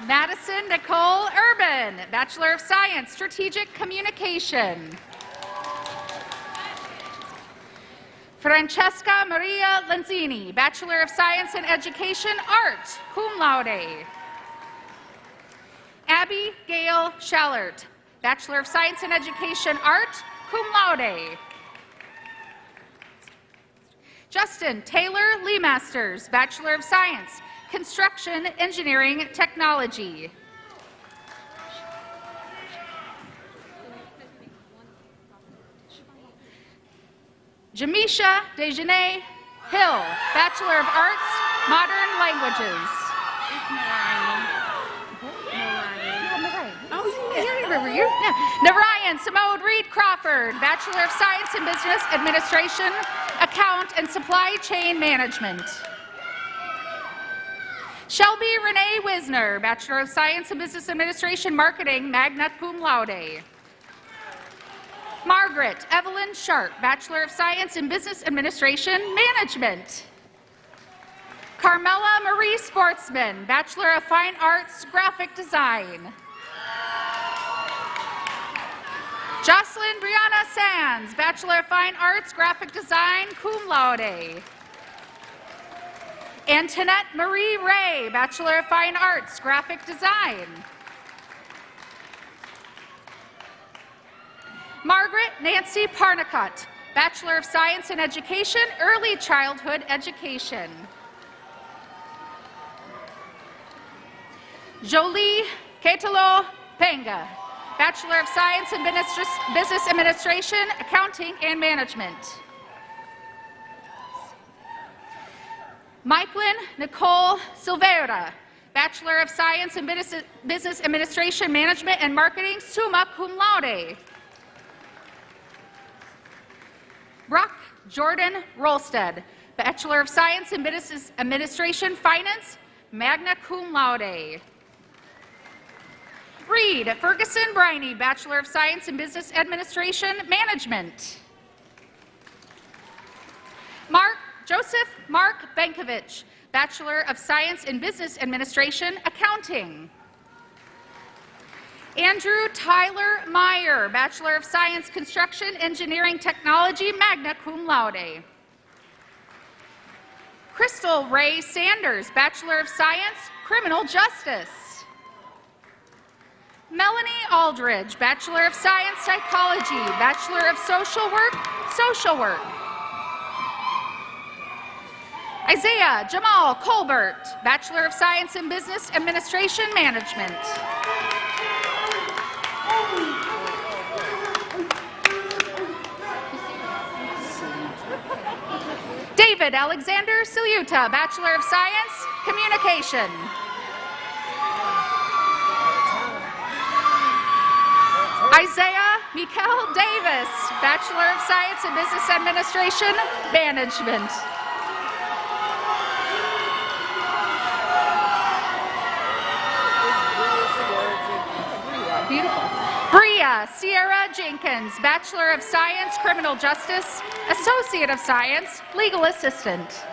Madison Nicole Urban, Bachelor of Science, Strategic Communication. Francesca Maria Lenzini, Bachelor of Science in Education, Art, cum laude. Abby Gail Schallert, Bachelor of Science in Education, Art, cum laude. Justin Taylor Lee Masters, Bachelor of Science, Construction Engineering Technology. Jamisha Dejanay Hill, Bachelor of Arts, Modern Languages. Narayan Samode Reed Crawford, Bachelor of Science in Business Administration, Account and Supply Chain Management. Shelby Renee Wisner, Bachelor of Science in Business Administration, Marketing, magna cum laude. Margaret Evelyn Sharp, Bachelor of Science in Business Administration, Management. Carmela Marie Sportsman, Bachelor of Fine Arts, Graphic Design. Jocelyn Brianna Sands, Bachelor of Fine Arts, Graphic Design, cum laude. Antoinette Marie Ray, Bachelor of Fine Arts, Graphic Design. Margaret Nancy Parnicott, Bachelor of Science in Education, Early Childhood Education. Jolie Ketelo Penga, Bachelor of Science in Business Administration, Accounting and Management. Maiklin Nicole Silveira, Bachelor of Science in Business Administration, Management and Marketing, summa cum laude. Brock Jordan Rolstead, Bachelor of Science in Business Administration, Finance, magna cum laude. Reed Ferguson Briney, Bachelor of Science in Business Administration, Management. Joseph Mark Benkovich, Bachelor of Science in Business Administration, Accounting. Andrew Tyler Meyer, Bachelor of Science, Construction Engineering Technology, magna cum laude. Crystal Ray Sanders, Bachelor of Science, Criminal Justice. Melanie Aldridge, Bachelor of Science, Psychology, Bachelor of Social Work, Social Work. Isaiah Jamal Colbert, Bachelor of Science in Business Administration Management. David Alexander Siluta, Bachelor of Science, Communication. Isaiah Mikael Davis, Bachelor of Science in Business Administration, Management. Beautiful. Bria Sierra Jenkins, Bachelor of Science, Criminal Justice, Associate of Science, Legal Assistant.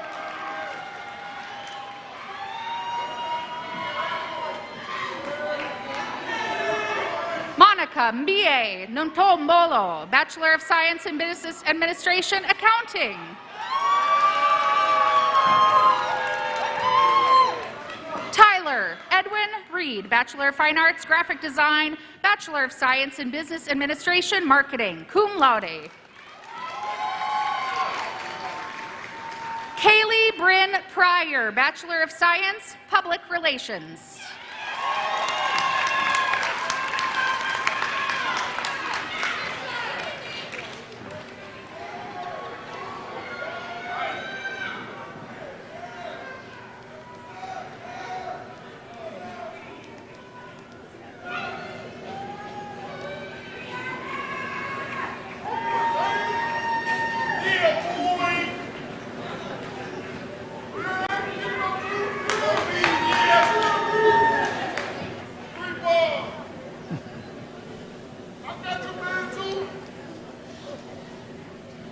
Monica Mbie Ntombolo, Bachelor of Science in Business Administration, Accounting. Tyler Edwin Reed, Bachelor of Fine Arts, Graphic Design, Bachelor of Science in Business Administration, Marketing, cum laude. Kaylee Bryn Pryor, Bachelor of Science, Public Relations.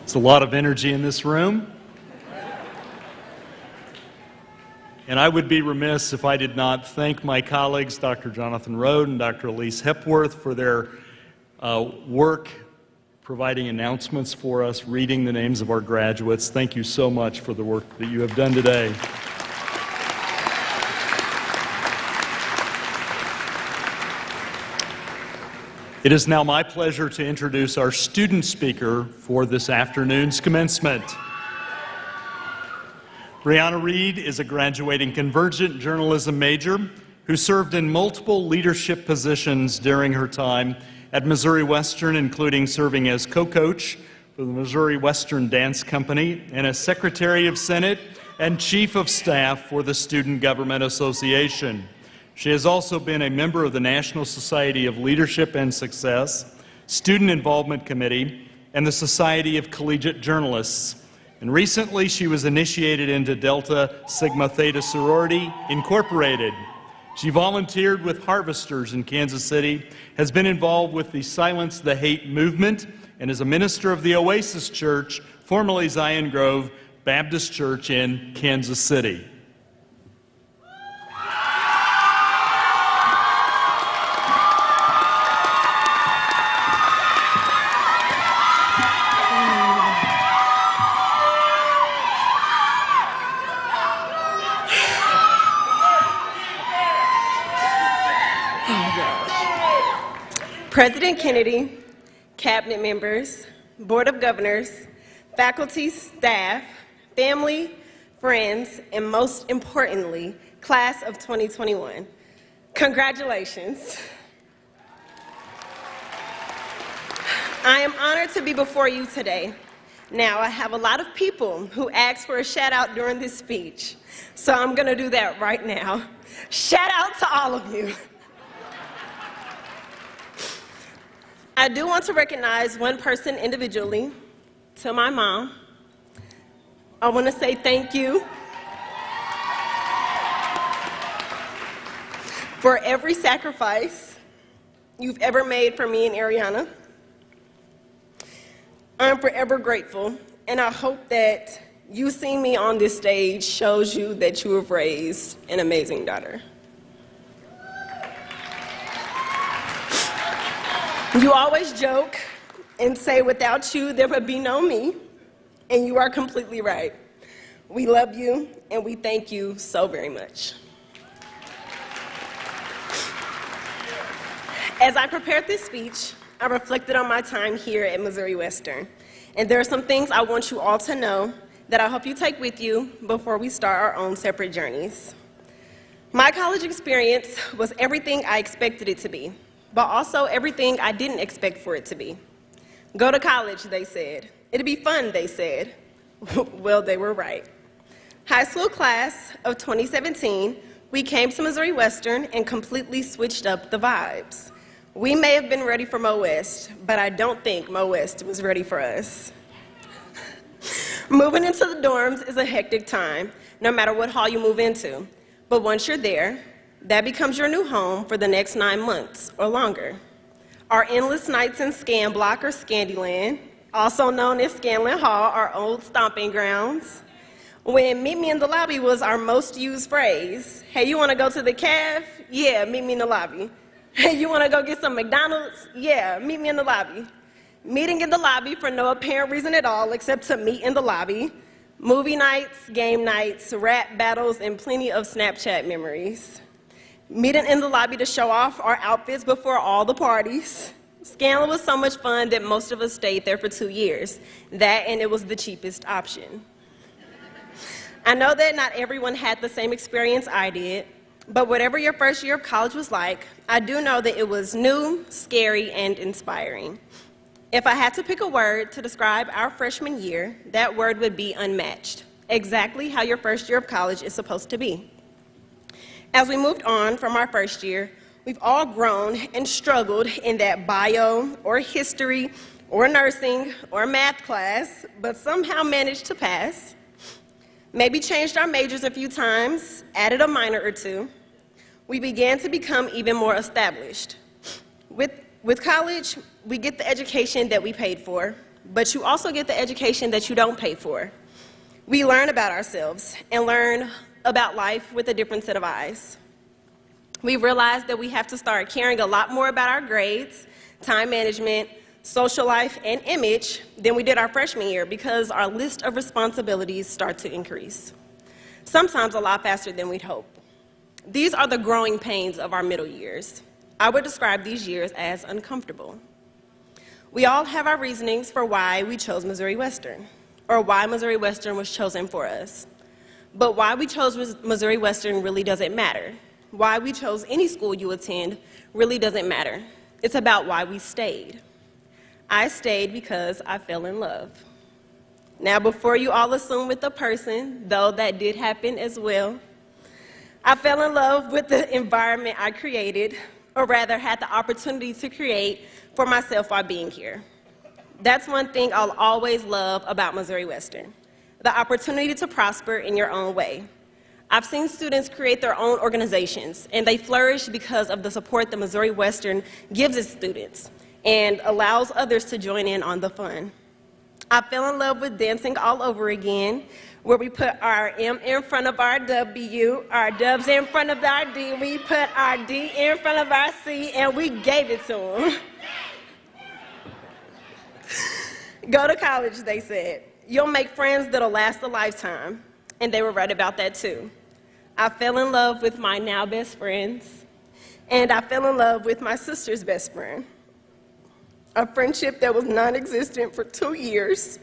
It's a lot of energy in this room. And I would be remiss if I did not thank my colleagues, Dr. Jonathan Rode and Dr. Elise Hepworth, for their work providing announcements for us, reading the names of our graduates. Thank you so much for the work that you have done today. It is now my pleasure to introduce our student speaker for this afternoon's commencement. Brianna Reed is a graduating Convergent journalism major who served in multiple leadership positions during her time at Missouri Western, including serving as co-coach for the Missouri Western Dance Company and as Secretary of Senate and Chief of Staff for the Student Government Association. She has also been a member of the National Society of Leadership and Success, Student Involvement Committee, and the Society of Collegiate Journalists. And recently, she was initiated into Delta Sigma Theta Sorority Incorporated. She volunteered with Harvesters in Kansas City, has been involved with the Silence the Hate movement, and is a minister of the Oasis Church, formerly Zion Grove Baptist Church in Kansas City. President Kennedy, cabinet members, Board of Governors, faculty, staff, family, friends, and most importantly, class of 2021. Congratulations. I am honored to be before you today. Now, I have a lot of people who asked for a shout out during this speech, so I'm gonna do that right now. Shout out to all of you. I do want to recognize one person individually. To my mom, I want to say thank you for every sacrifice you've ever made for me and Ariana. I'm forever grateful, and I hope that you seeing me on this stage shows you that you have raised an amazing daughter. You always joke and say, without you, there would be no me, and you are completely right. We love you, and we thank you so very much. As I prepared this speech, I reflected on my time here at Missouri Western, and there are some things I want you all to know that I hope you take with you before we start our own separate journeys. My college experience was everything I expected it to be, but also everything I didn't expect for it to be. Go to college, they said. It'd be fun, they said. Well, they were right. High school class of 2017, we came to Missouri Western and completely switched up the vibes. We may have been ready for Mo West, but I don't think Mo West was ready for us. Moving into the dorms is a hectic time, no matter what hall you move into. But once you're there, that becomes your new home for the next 9 months or longer. Our endless nights in Scan Block or Scandyland, also known as Scanlon Hall, our old stomping grounds. When "meet me in the lobby" was our most used phrase. Hey, you wanna go to the caf? Yeah, meet me in the lobby. Hey, you wanna go get some McDonald's? Yeah, meet me in the lobby. Meeting in the lobby for no apparent reason at all except to meet in the lobby. Movie nights, game nights, rap battles, and plenty of Snapchat memories. Meeting in the lobby to show off our outfits before all the parties. Scanlon was so much fun that most of us stayed there for 2 years. That, and it was the cheapest option. I know that not everyone had the same experience I did, but whatever your first year of college was like, I do know that it was new, scary, and inspiring. If I had to pick a word to describe our freshman year, that word would be unmatched. Exactly how your first year of college is supposed to be. As we moved on from our first year, we've all grown and struggled in that bio or history or nursing or math class, but somehow managed to pass. Maybe changed our majors a few times, added a minor or two. We began to become even more established. With college, we get the education that we paid for, but you also get the education that you don't pay for. We learn about ourselves and learn about life with a different set of eyes. We realize that we have to start caring a lot more about our grades, time management, social life, and image than we did our freshman year because our list of responsibilities start to increase, sometimes a lot faster than we'd hope. These are the growing pains of our middle years. I would describe these years as uncomfortable. We all have our reasonings for why we chose Missouri Western, or why Missouri Western was chosen for us. But why we chose Missouri Western really doesn't matter. Why we chose any school you attend really doesn't matter. It's about why we stayed. I stayed because I fell in love. Now, before you all assume with the person, though that did happen as well, I fell in love with the environment I created, or rather had the opportunity to create for myself while being here. That's one thing I'll always love about Missouri Western, the opportunity to prosper in your own way. I've seen students create their own organizations, and they flourish because of the support that Missouri Western gives its students and allows others to join in on the fun. I fell in love with dancing all over again, where we put our M in front of our W, our W's in front of our D, we put our D in front of our C, and we gave it to them. Go to college, they said. You'll make friends that'll last a lifetime. And they were right about that too. I fell in love with my now best friends, and I fell in love with my sister's best friend. A friendship that was non-existent for 2 years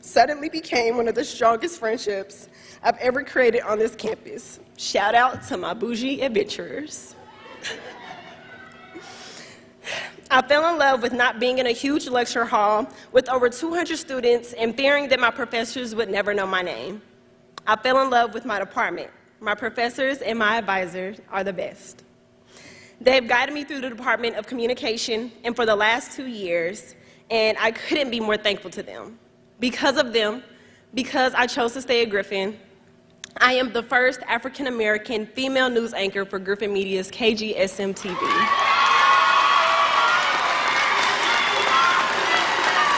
suddenly became one of the strongest friendships I've ever created on this campus. Shout out to my bougie adventurers. I fell in love with not being in a huge lecture hall with over 200 students and fearing that my professors would never know my name. I fell in love with my department. My professors and my advisors are the best. They've guided me through the Department of Communication and for the last 2 years, and I couldn't be more thankful to them. Because of them, because I chose to stay at Griffin, I am the first African-American female news anchor for Griffin Media's KGSM TV.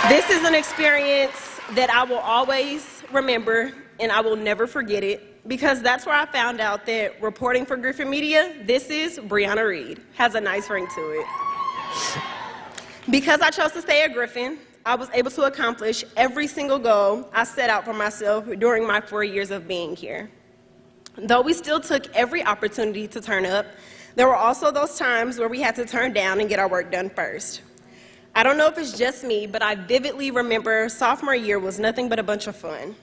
This is an experience that I will always remember, and I will never forget it, because that's where I found out that reporting for Griffin Media, this is Brianna Reed, has a nice ring to it. Because I chose to stay at Griffin, I was able to accomplish every single goal I set out for myself during my 4 years of being here. Though we still took every opportunity to turn up, There were also those times where we had to turn down and get our work done first. I don't know if it's just me, but I vividly remember sophomore year was nothing but a bunch of fun.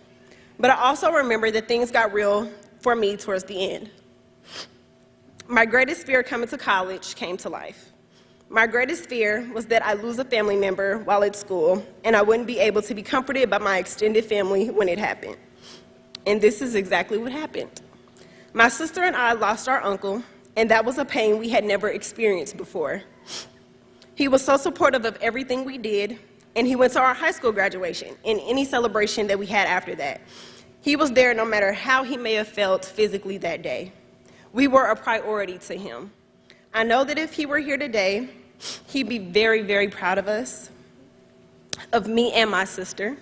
But I also remember that things got real for me towards the end. My greatest fear coming to college came to life. My greatest fear was that I lose a family member while at school, and I wouldn't be able to be comforted by my extended family when it happened. And this is exactly what happened. My sister and I lost our uncle, and that was a pain we had never experienced before. He was so supportive of everything we did, and he went to our high school graduation and any celebration that we had after that. He was there no matter how he may have felt physically that day. We were a priority to him. I know that if he were here today, he'd be very, very proud of us, of me and my sister,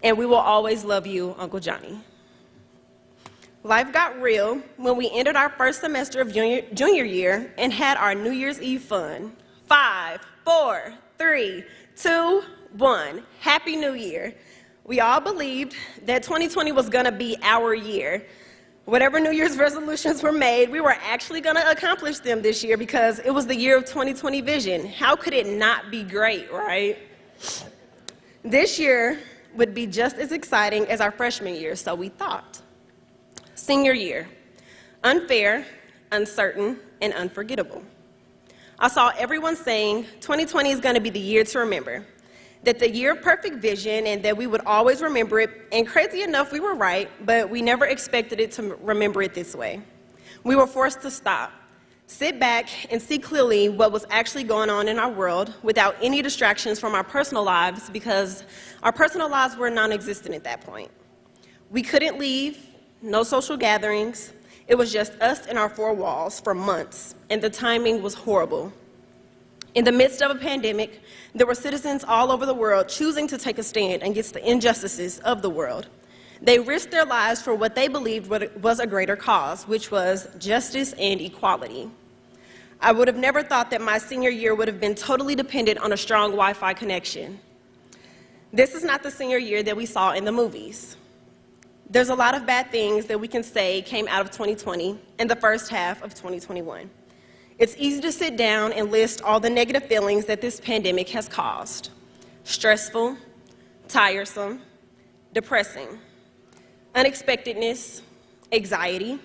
and we will always love you, Uncle Johnny. Life got real when we ended our first semester of junior year and had our New Year's Eve fun. 5, 4, 3, 2, 1. Happy New Year. We all believed that 2020 was gonna be our year. Whatever New Year's resolutions were made, we were actually gonna accomplish them this year because it was the year of 2020 vision. How could it not be great, right? This year would be just as exciting as our freshman year, so we thought. Senior year, unfair, uncertain, and unforgettable. I saw everyone saying 2020 is going to be the year to remember, that the year of perfect vision and that we would always remember it, and crazy enough, we were right, but we never expected it to remember it this way. We were forced to stop, sit back, and see clearly what was actually going on in our world without any distractions from our personal lives because our personal lives were non-existent at that point. We couldn't leave. No social gatherings. It was just us in our four walls for months, and the timing was horrible. In the midst of a pandemic, there were citizens all over the world choosing to take a stand against the injustices of the world. They risked their lives for what they believed was a greater cause, which was justice and equality. I would have never thought that my senior year would have been totally dependent on a strong Wi-Fi connection. This is not the senior year that we saw in the movies. There's a lot of bad things that we can say came out of 2020 and the first half of 2021. It's easy to sit down and list all the negative feelings that this pandemic has caused. Stressful, tiresome, depressing, unexpectedness, anxiety,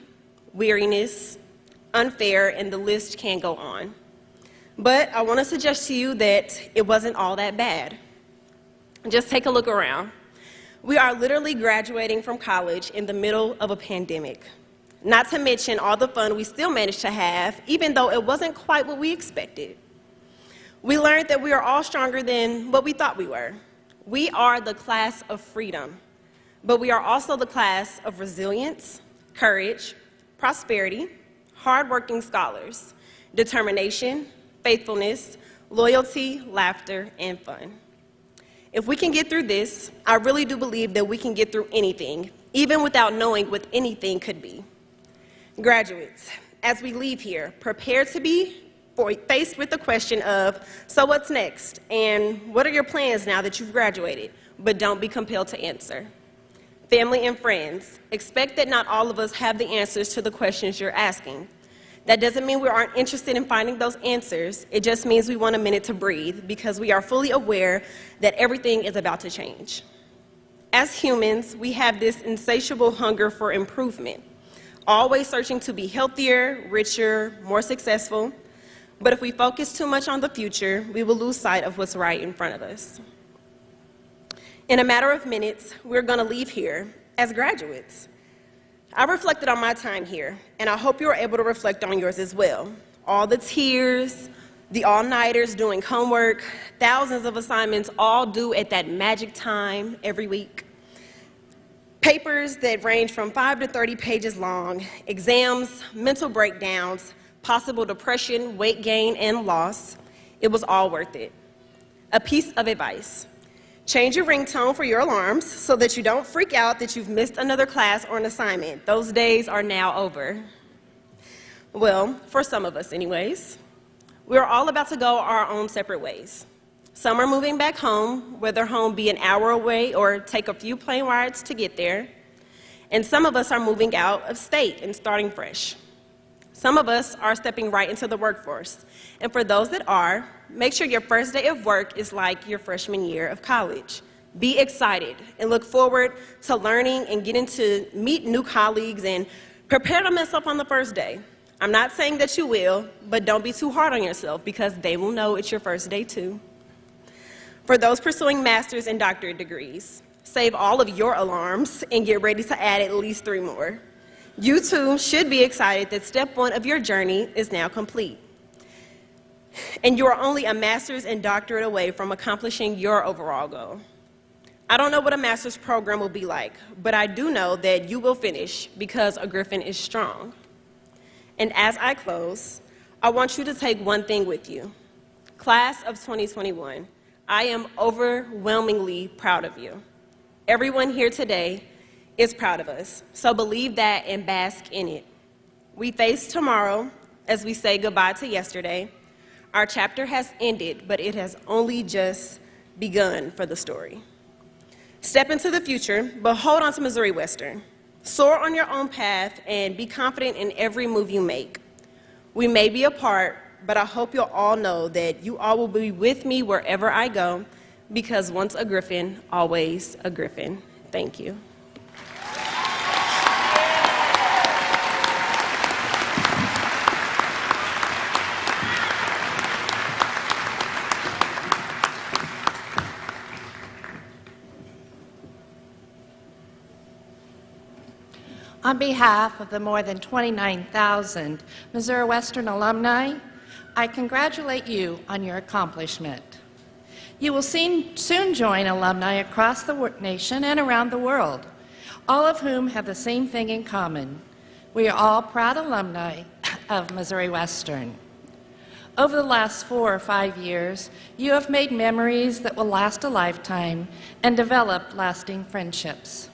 weariness, unfair, and the list can go on. But I want to suggest to you that it wasn't all that bad. Just take a look around. We are literally graduating from college in the middle of a pandemic. Not to mention all the fun we still managed to have, even though it wasn't quite what we expected. We learned that we are all stronger than what we thought we were. We are the class of freedom, but we are also the class of resilience, courage, prosperity, hardworking scholars, determination, faithfulness, loyalty, laughter, and fun. If we can get through this, I really do believe that we can get through anything, even without knowing what anything could be. Graduates, as we leave here, prepare to be faced with the question of, so what's next? And what are your plans now that you've graduated? But don't be compelled to answer. Family and friends, expect that not all of us have the answers to the questions you're asking. That doesn't mean we aren't interested in finding those answers. It just means we want a minute to breathe because we are fully aware that everything is about to change. As humans, we have this insatiable hunger for improvement, always searching to be healthier, richer, more successful. But if we focus too much on the future, we will lose sight of what's right in front of us. In a matter of minutes, we're going to leave here as graduates. I reflected on my time here, and I hope you were able to reflect on yours as well. All the tears, the all-nighters doing homework, thousands of assignments all due at that magic time every week. Papers that range from 5 to 30 pages long, exams, mental breakdowns, possible depression, weight gain, and loss. It was all worth it. A piece of advice. Change your ringtone for your alarms so that you don't freak out that you've missed another class or an assignment. Those days are now over. Well, for some of us anyways. We're all about to go our own separate ways. Some are moving back home, whether home be an hour away or take a few plane rides to get there. And some of us are moving out of state and starting fresh. Some of us are stepping right into the workforce. And for those that are, make sure your first day of work is like your freshman year of college. Be excited and look forward to learning and getting to meet new colleagues and prepare to mess up on the first day. I'm not saying that you will, but don't be too hard on yourself because they will know it's your first day too. For those pursuing master's and doctorate degrees, save all of your alarms and get ready to add at least 3 more. You too should be excited that step 1 of your journey is now complete. And you are only a master's and doctorate away from accomplishing your overall goal. I don't know what a master's program will be like, but I do know that you will finish because a Griffin is strong. And as I close, I want you to take one thing with you. Class of 2021, I am overwhelmingly proud of you. Everyone here today is proud of us, so believe that and bask in it. We face tomorrow as we say goodbye to yesterday. Our chapter has ended, but it has only just begun for the story. Step into the future, but hold on to Missouri Western. Soar on your own path and be confident in every move you make. We may be apart, but I hope you'll all know that you all will be with me wherever I go, because once a Griffin, always a Griffin. Thank you. On behalf of the more than 29,000 Missouri Western alumni, I congratulate you on your accomplishment. You will soon join alumni across the nation and around the world, all of whom have the same thing in common. We are all proud alumni of Missouri Western. Over the last 4 or 5 years, you have made memories that will last a lifetime and develop lasting friendships.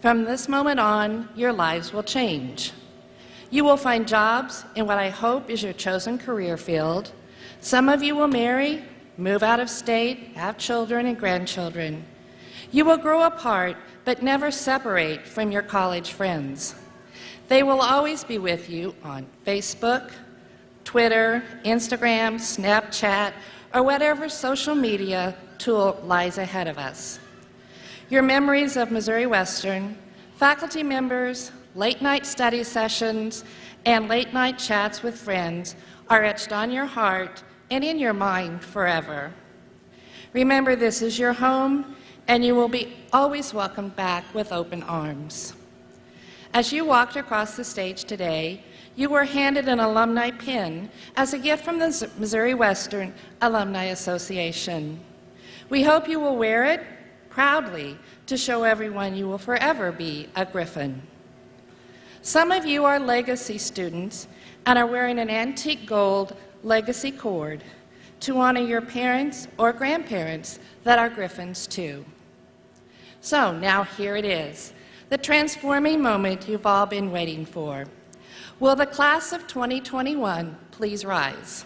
From this moment on, your lives will change. You will find jobs in what I hope is your chosen career field. Some of you will marry, move out of state, have children and grandchildren. You will grow apart, but never separate from your college friends. They will always be with you on Facebook, Twitter, Instagram, Snapchat, or whatever social media tool lies ahead of us. Your memories of Missouri Western, faculty members, late-night study sessions, and late-night chats with friends are etched on your heart and in your mind forever. Remember, this is your home, and you will be always welcomed back with open arms. As you walked across the stage today, you were handed an alumni pin as a gift from the Missouri Western Alumni Association. We hope you will wear it proudly to show everyone you will forever be a Griffin. Some of you are legacy students and are wearing an antique gold legacy cord to honor your parents or grandparents that are Griffins too. So now here it is, the transforming moment you've all been waiting for. Will the class of 2021 please rise?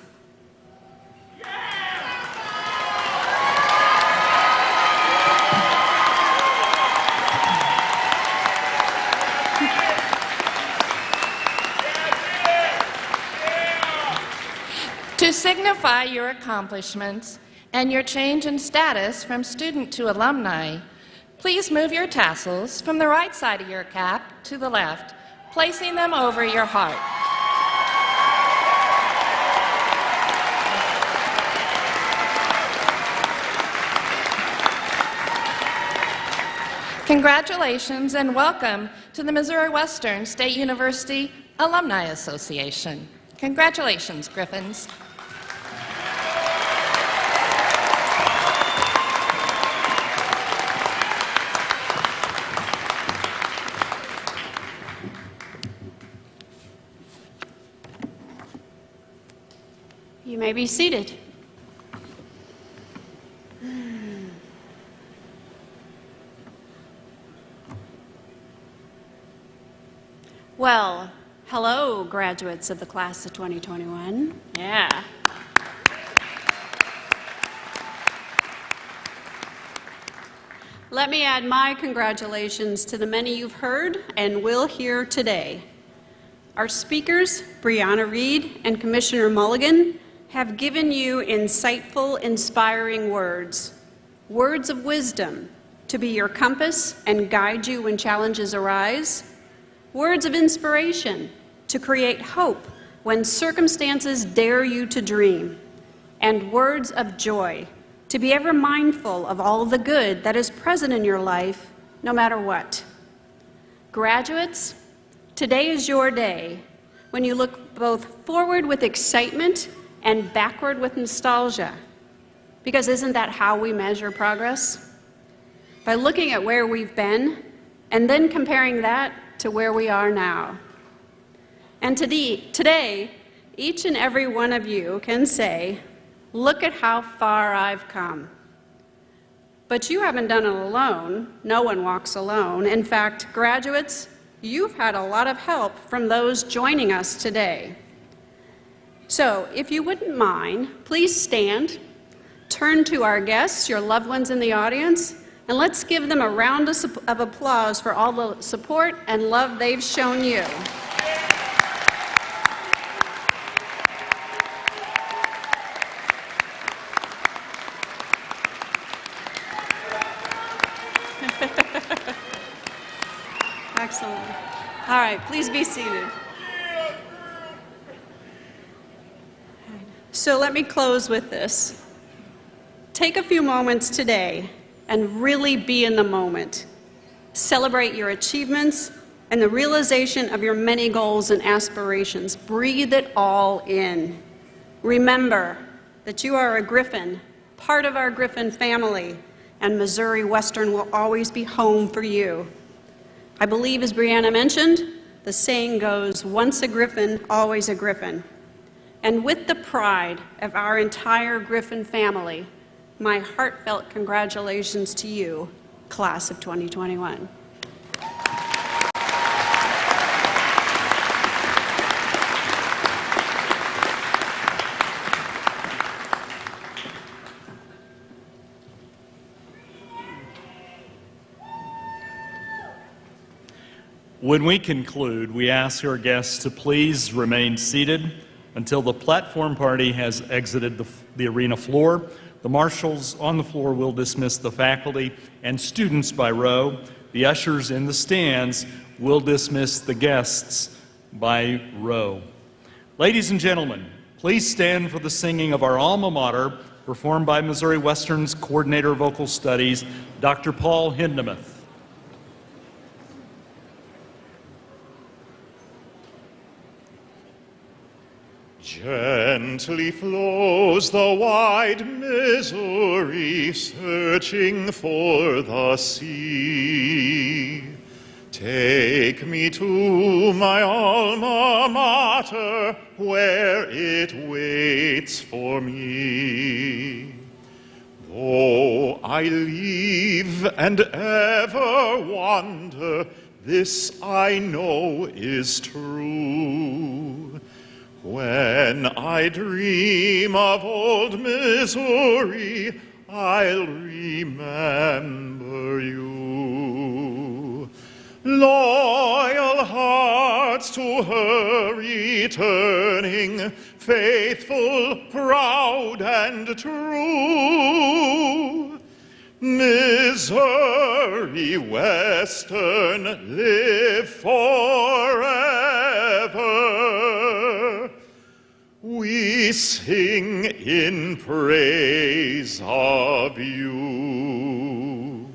To signify your accomplishments and your change in status from student to alumni, please move your tassels from the right side of your cap to the left, placing them over your heart. Congratulations and welcome to the Missouri Western State University Alumni Association. Congratulations, Griffins. You may be seated. Well, hello, graduates of the class of 2021. Yeah. Let me add my congratulations to the many you've heard and will hear today. Our speakers, Brianna Reed and Commissioner Mulligan, have given you insightful, inspiring words, words of wisdom to be your compass and guide you when challenges arise, words of inspiration to create hope when circumstances dare you to dream, and words of joy to be ever mindful of all the good that is present in your life, no matter what. Graduates, today is your day when you look both forward with excitement and backward with nostalgia. Because isn't that how we measure progress? By looking at where we've been and then comparing that to where we are now. And today, each and every one of you can say, "Look at how far I've come." But you haven't done it alone. No one walks alone. In fact, graduates, you've had a lot of help from those joining us today. So, if you wouldn't mind, please stand, turn to our guests, your loved ones in the audience, and let's give them a round of applause for all the support and love they've shown you. Excellent. All right, please be seated. So let me close with this. Take a few moments today and really be in the moment. Celebrate your achievements and the realization of your many goals and aspirations. Breathe it all in. Remember that you are a Griffin, part of our Griffin family, and Missouri Western will always be home for you. I believe, as Brianna mentioned, the saying goes, once a Griffin, always a Griffin. And with the pride of our entire Griffin family, my heartfelt congratulations to you, class of 2021. When we conclude, we ask our guests to please remain seated until the platform party has exited the arena floor. The marshals on the floor will dismiss the faculty and students by row. The ushers in the stands will dismiss the guests by row. Ladies and gentlemen, please stand for the singing of our alma mater, performed by Missouri Western's Coordinator of Vocal Studies, Dr. Paul Hindemuth. Gently flows the wide Missouri, searching for the sea. Take me to my alma mater, where it waits for me. Though I leave and ever wander, this I know is true. When I dream of old Missouri, I'll remember you. Loyal hearts to her returning, faithful, proud, and true. Missouri Western, live forever. We sing in praise of you.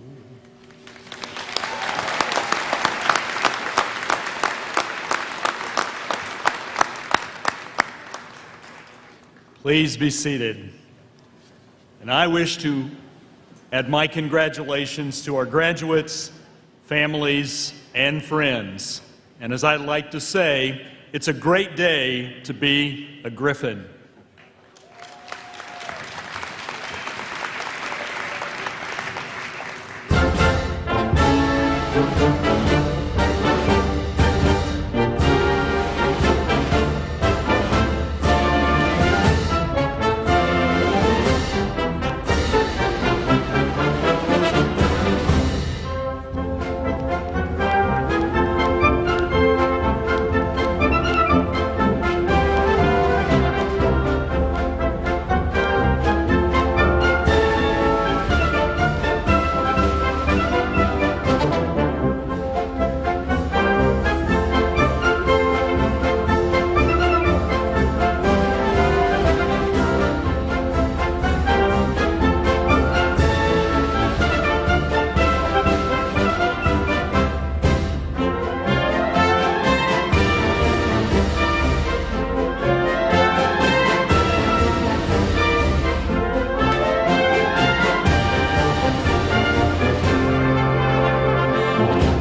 Please be seated. And I wish to add my congratulations to our graduates, families, and friends. And as I like to say, it's a great day to be a Griffin. you.